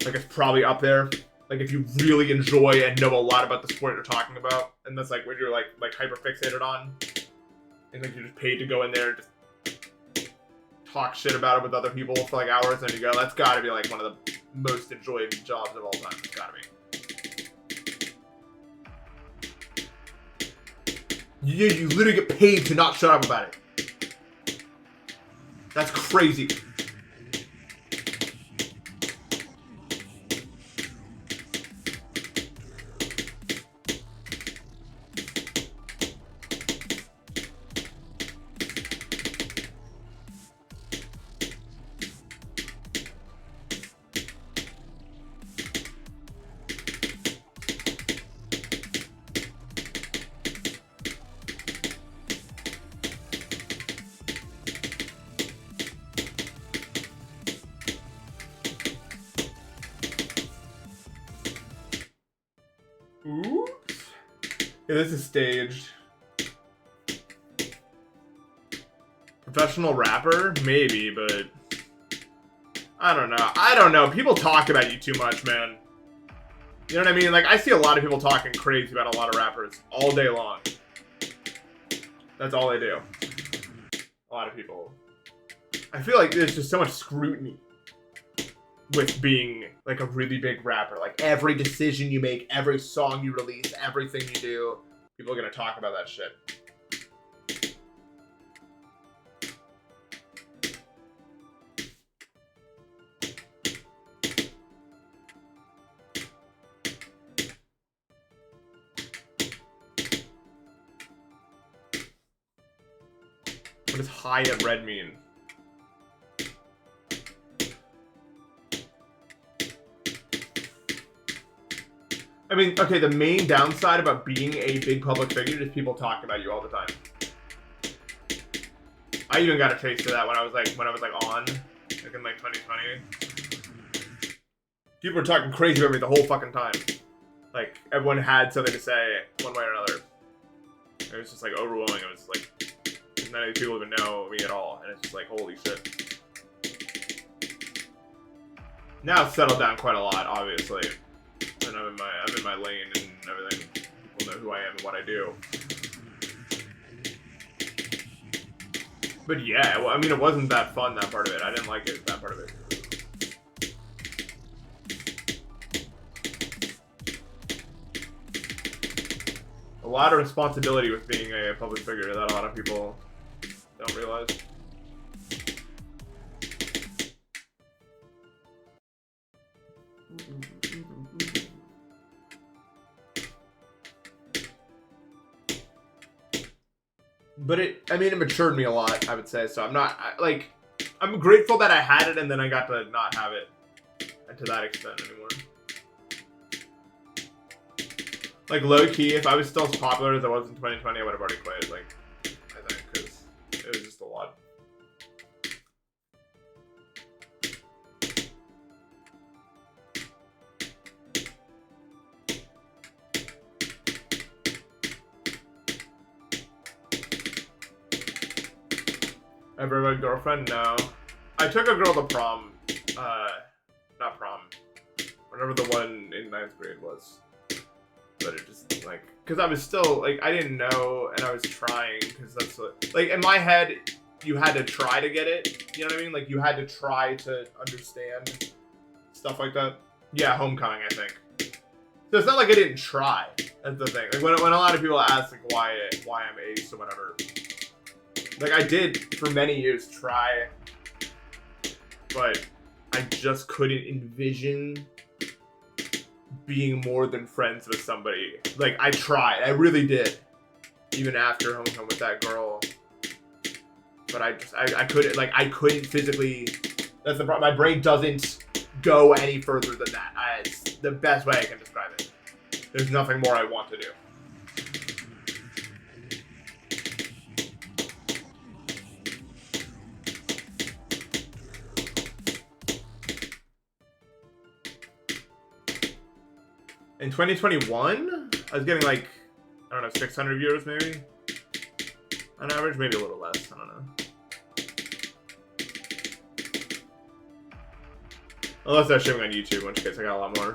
Like it's probably up there. Like if you really enjoy and know a lot about the sport you're talking about, and that's like what you're like hyper fixated on, and like you're just paid to go in there and just talk shit about it with other people for like hours, and you go, that's got to be like one of the most enjoyed jobs of all time. It's got to be. You literally get paid to not shut up about it. That's crazy. Yeah, this is staged. Professional rapper? Maybe, but I don't know. I don't know. People talk about you too much, man. You know what I mean? Like, I see a lot of people talking crazy about a lot of rappers all day long. That's all they do. A lot of people. I feel like there's just so much scrutiny with being, like, a really big rapper. Like, every decision you make, every song you release, everything you do, people are gonna talk about that shit. What does high at red mean? I mean, okay, the main downside about being a big public figure is people talking about you all the time. I even got a taste of that when I was on, like in like 2020. People were talking crazy about me the whole fucking time. Like, everyone had something to say one way or another. It was just like overwhelming. It was like, none of these people even know me at all, and it's just like, holy shit. Now it's settled down quite a lot, obviously, and I'm in my lane and everything. People know who I am and what I do. But yeah, well, I mean, it wasn't that fun, that part of it. I didn't like it, that part of it. A lot of responsibility with being a public figure that a lot of people don't realize. But it matured me a lot, I would say. So I'm grateful that I had it and then I got to not have it to that extent anymore. Like, low-key, if I was still as popular as I was in 2020, I would have already quit, like, I think, because it was just a lot. Ever have a girlfriend? No. I took a girl to prom. Not prom. Whatever the one in 9th grade was. But it just, like, because I was still, like, I didn't know, and I was trying, because that's what, like, in my head, you had to try to get it, you know what I mean? Like, you had to try to understand stuff like that. Yeah, homecoming, I think. So it's not like I didn't try, that's the thing. Like, when a lot of people ask, like, why I'm ace or whatever, like, I did, for many years, try, but I just couldn't envision being more than friends with somebody. Like, I tried. I really did. Even after homecoming with that girl. But I couldn't, like, I couldn't physically, that's the problem. My brain doesn't go any further than that. It's the best way I can describe it. There's nothing more I want to do. In 2021, I was getting like, I don't know, 600 views maybe? On average, maybe a little less, I don't know. Unless they're streaming on YouTube, in which case I got a lot more.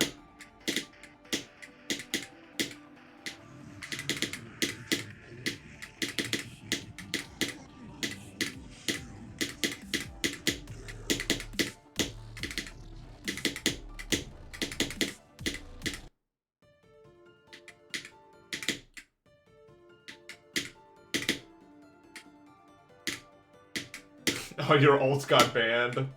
Oh, your ults got banned.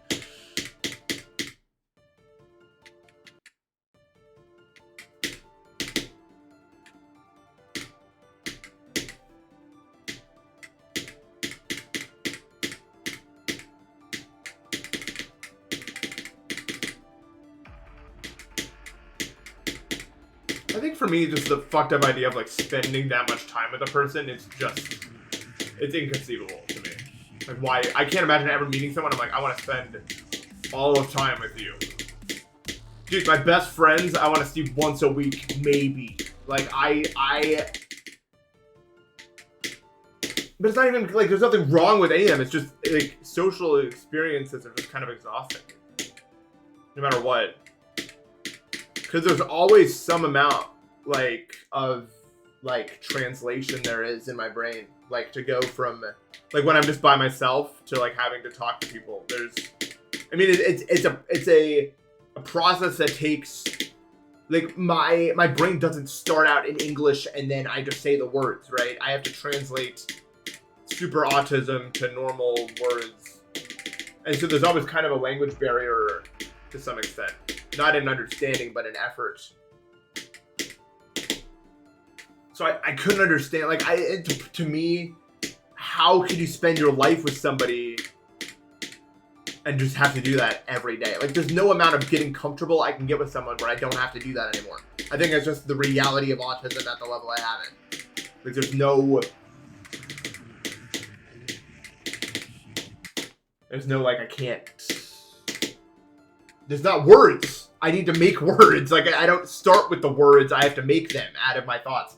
I think for me, just the fucked up idea of like spending that much time with a person, it's inconceivable to me. Like, why? I can't imagine ever meeting someone. I'm like, I want to spend all of time with you. Dude, my best friends, I want to see once a week, maybe. Like, I But it's not even like there's nothing wrong with any of them. It's just like social experiences are just kind of exhausting, no matter what. Because there's always some amount like of like translation there is in my brain, like to go from like when I'm just by myself to like having to talk to people. There's, I mean, it's a process that takes. Like, my brain doesn't start out in English and then I just say the words, right? I have to translate super autism to normal words. And so there's always kind of a language barrier to some extent. Not in understanding, but in effort. So I couldn't understand, like, to me, how could you spend your life with somebody and just have to do that every day? Like, there's no amount of getting comfortable I can get with someone where I don't have to do that anymore. I think it's just the reality of autism at the level I have it. Like, there's no, like, I can't. There's not words. I need to make words. Like, I don't start with the words. I have to make them out of my thoughts.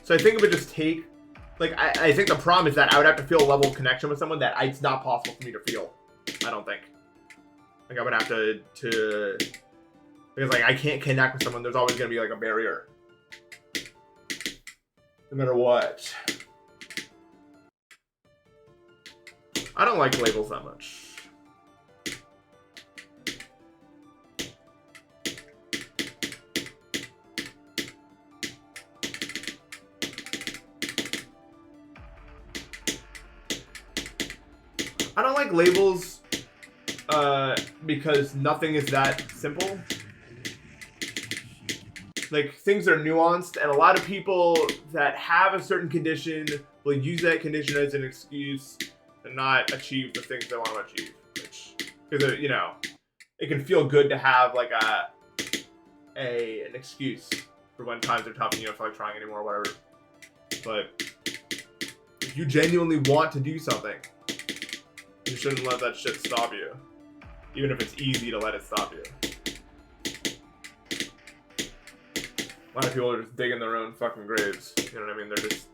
So I think it would just take, like, I think the problem is that I would have to feel a level of connection with someone that it's not possible for me to feel. I don't think. Like, I would have to because, like, I can't connect with someone. There's always going to be, like, a barrier. No matter what. I don't like labels that much. I don't like labels because nothing is that simple. Like, things are nuanced, and a lot of people that have a certain condition will use that condition as an excuse to not achieve the things they want to achieve. Because, you know, it can feel good to have, like, an excuse for when times are tough and you don't feel like trying anymore or whatever. But if you genuinely want to do something, you shouldn't let that shit stop you. Even if it's easy to let it stop you. A lot of people are just digging their own fucking graves. You know what I mean? They're just...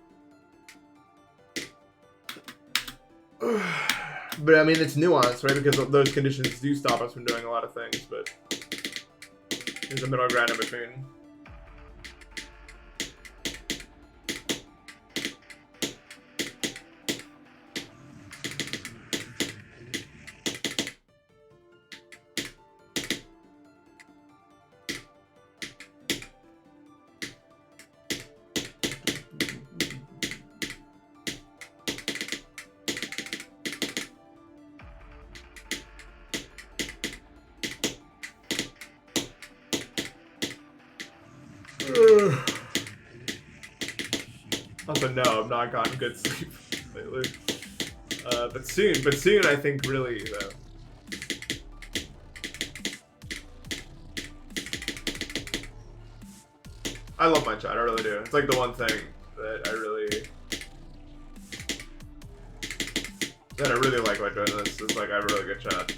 But I mean, it's nuanced, right? Because those conditions do stop us from doing a lot of things, but there's a middle ground in between. Also, no, I've not gotten good sleep lately. But soon, I think, really, though. I love my chat, I really do. It's like the one thing that I really like about doing this, is like I have a really good chat.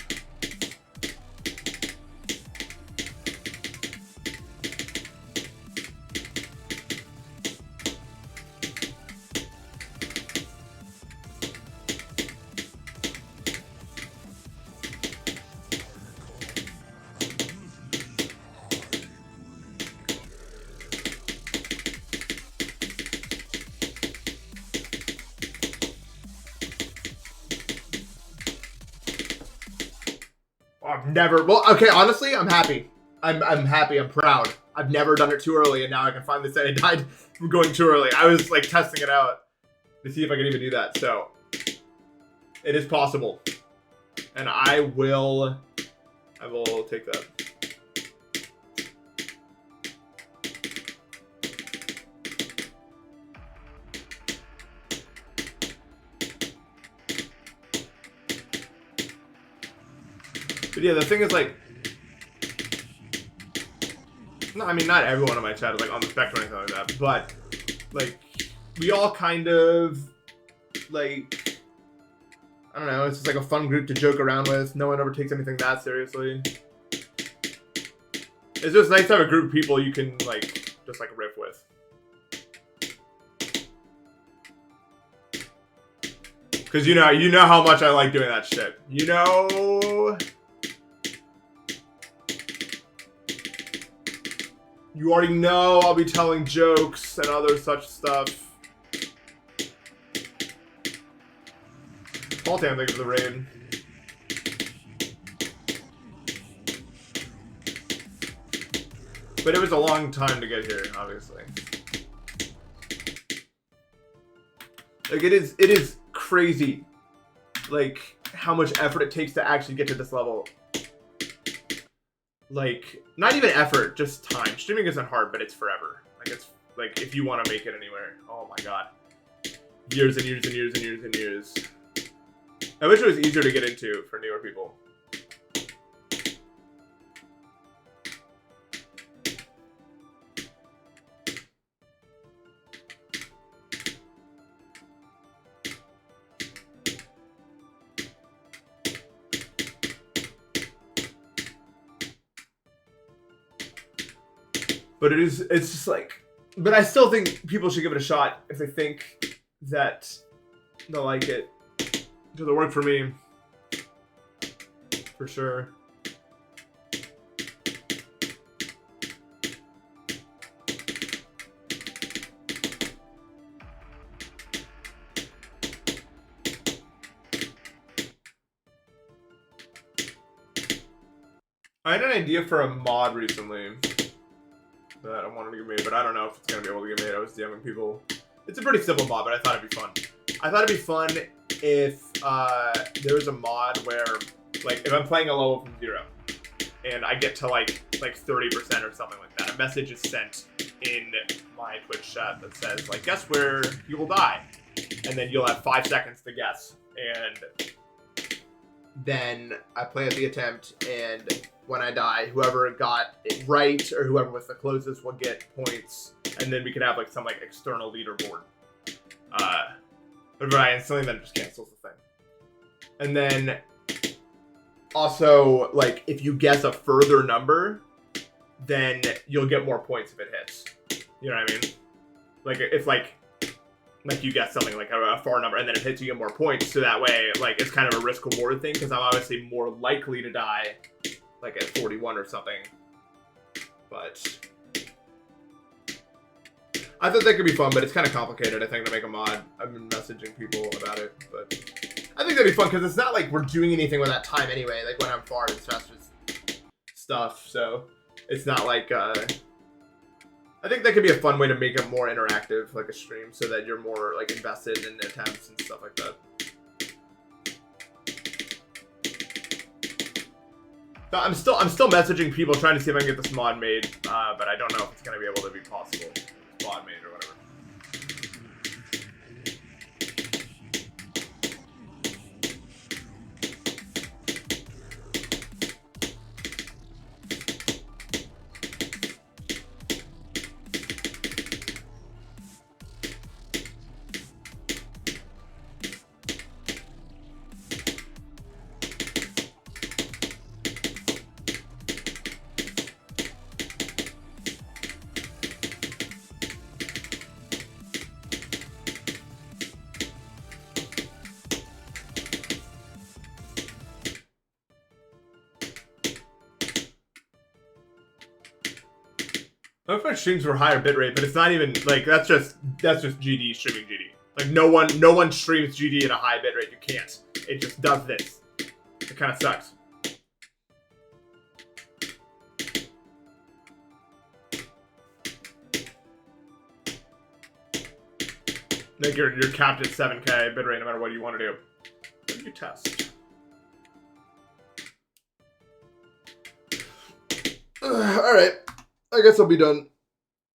Never. Well, okay. Honestly, I'm happy. I'm happy. I'm proud. I've never done it too early, and now I can finally say I died from going too early. I was like testing it out to see if I could even do that. So it is possible, and I will take that. But yeah, the thing is, like, no, I mean, not everyone on my chat is, like, on the spectrum or anything like that, but, like, we all kind of, like, I don't know. It's just like a fun group to joke around with. No one ever takes anything that seriously. It's just nice to have a group of people you can like just like riff with. Cause you know how much I like doing that shit. You know. You already know I'll be telling jokes and other such stuff. Faulty, I think, of the raid. But it was a long time to get here, obviously. Like, it is crazy, like, how much effort it takes to actually get to this level. Like, not even effort, just time. Streaming isn't hard, but it's forever. Like, it's, like, if you want to make it anywhere. Oh my god. Years and years and years and years and years. I wish it was easier to get into for newer people. But it's just like, but I still think people should give it a shot if they think that they'll like it. Because it worked for me. For sure. I had an idea for a mod recently that I wanted to get made, but I don't know if it's going to be able to get made. I was DMing people. It's a pretty simple mod, but I thought it'd be fun. I thought it'd be fun if there was a mod where, like, if I'm playing a level from 0 and I get to like 30% or something like that, a message is sent in my Twitch chat that says, like, guess where you will die, and then you'll have 5 seconds to guess, and then I play at the attempt, and when I die, whoever got it right or whoever was the closest will get points, and then we could have like some like external leaderboard. But I instantly then just cancels the thing. And then also, like, if you guess a further number, then you'll get more points if it hits. You know what I mean? Like, if like you guess something like a far number and then it hits, you get more points. So that way, like, it's kind of a risk reward thing, because I'm obviously more likely to die, like at 41 or something. But I thought that could be fun, but it's kind of complicated, I think, to make a mod. I've been messaging people about it, but I think that'd be fun, because it's not like we're doing anything with that time anyway. Like, when I'm far, it's just stuff, so it's not like, I think that could be a fun way to make it more interactive, like a stream, so that you're more, like, invested in attempts and stuff like that. So I'm still messaging people trying to see if I can get this mod made, but I don't know if it's going to be able to be possible. It's mod made or whatever. I wish my streams were higher bitrate, but it's not even like that's just GD streaming GD. Like no one streams GD at a high bitrate. You can't. It just does this. It kind of sucks. Like you're capped at 7K bitrate no matter what you want to do. What do you test? All right. I guess I'll be done.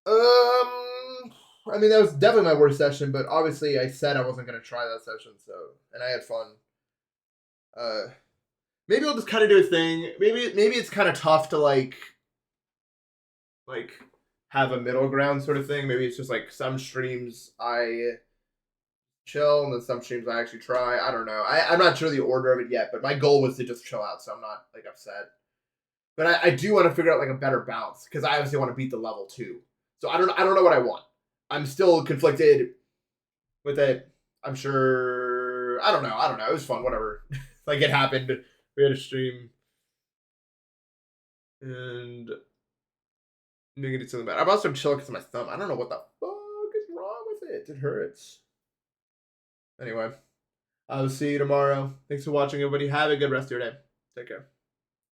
I mean, that was definitely my worst session, but obviously I said I wasn't going to try that session, so, and I had fun. Maybe I'll just kind of do a thing. Maybe it's kind of tough to, like, have a middle ground sort of thing. Maybe it's just, like, some streams I chill, and then some streams I actually try. I don't know. I'm not sure the order of it yet, but my goal was to just chill out, so I'm not like upset. But I do want to figure out like a better balance because I obviously want to beat the level too. So I don't know what I want. I'm still conflicted with it. I'm sure. I don't know. It was fun. Whatever. Like it happened. We had a stream, and I'm gonna do something bad. I'm also chilling because of my thumb. I don't know what the fuck is wrong with it. It hurts. Anyway, I will see you tomorrow. Thanks for watching, everybody. Have a good rest of your day. Take care.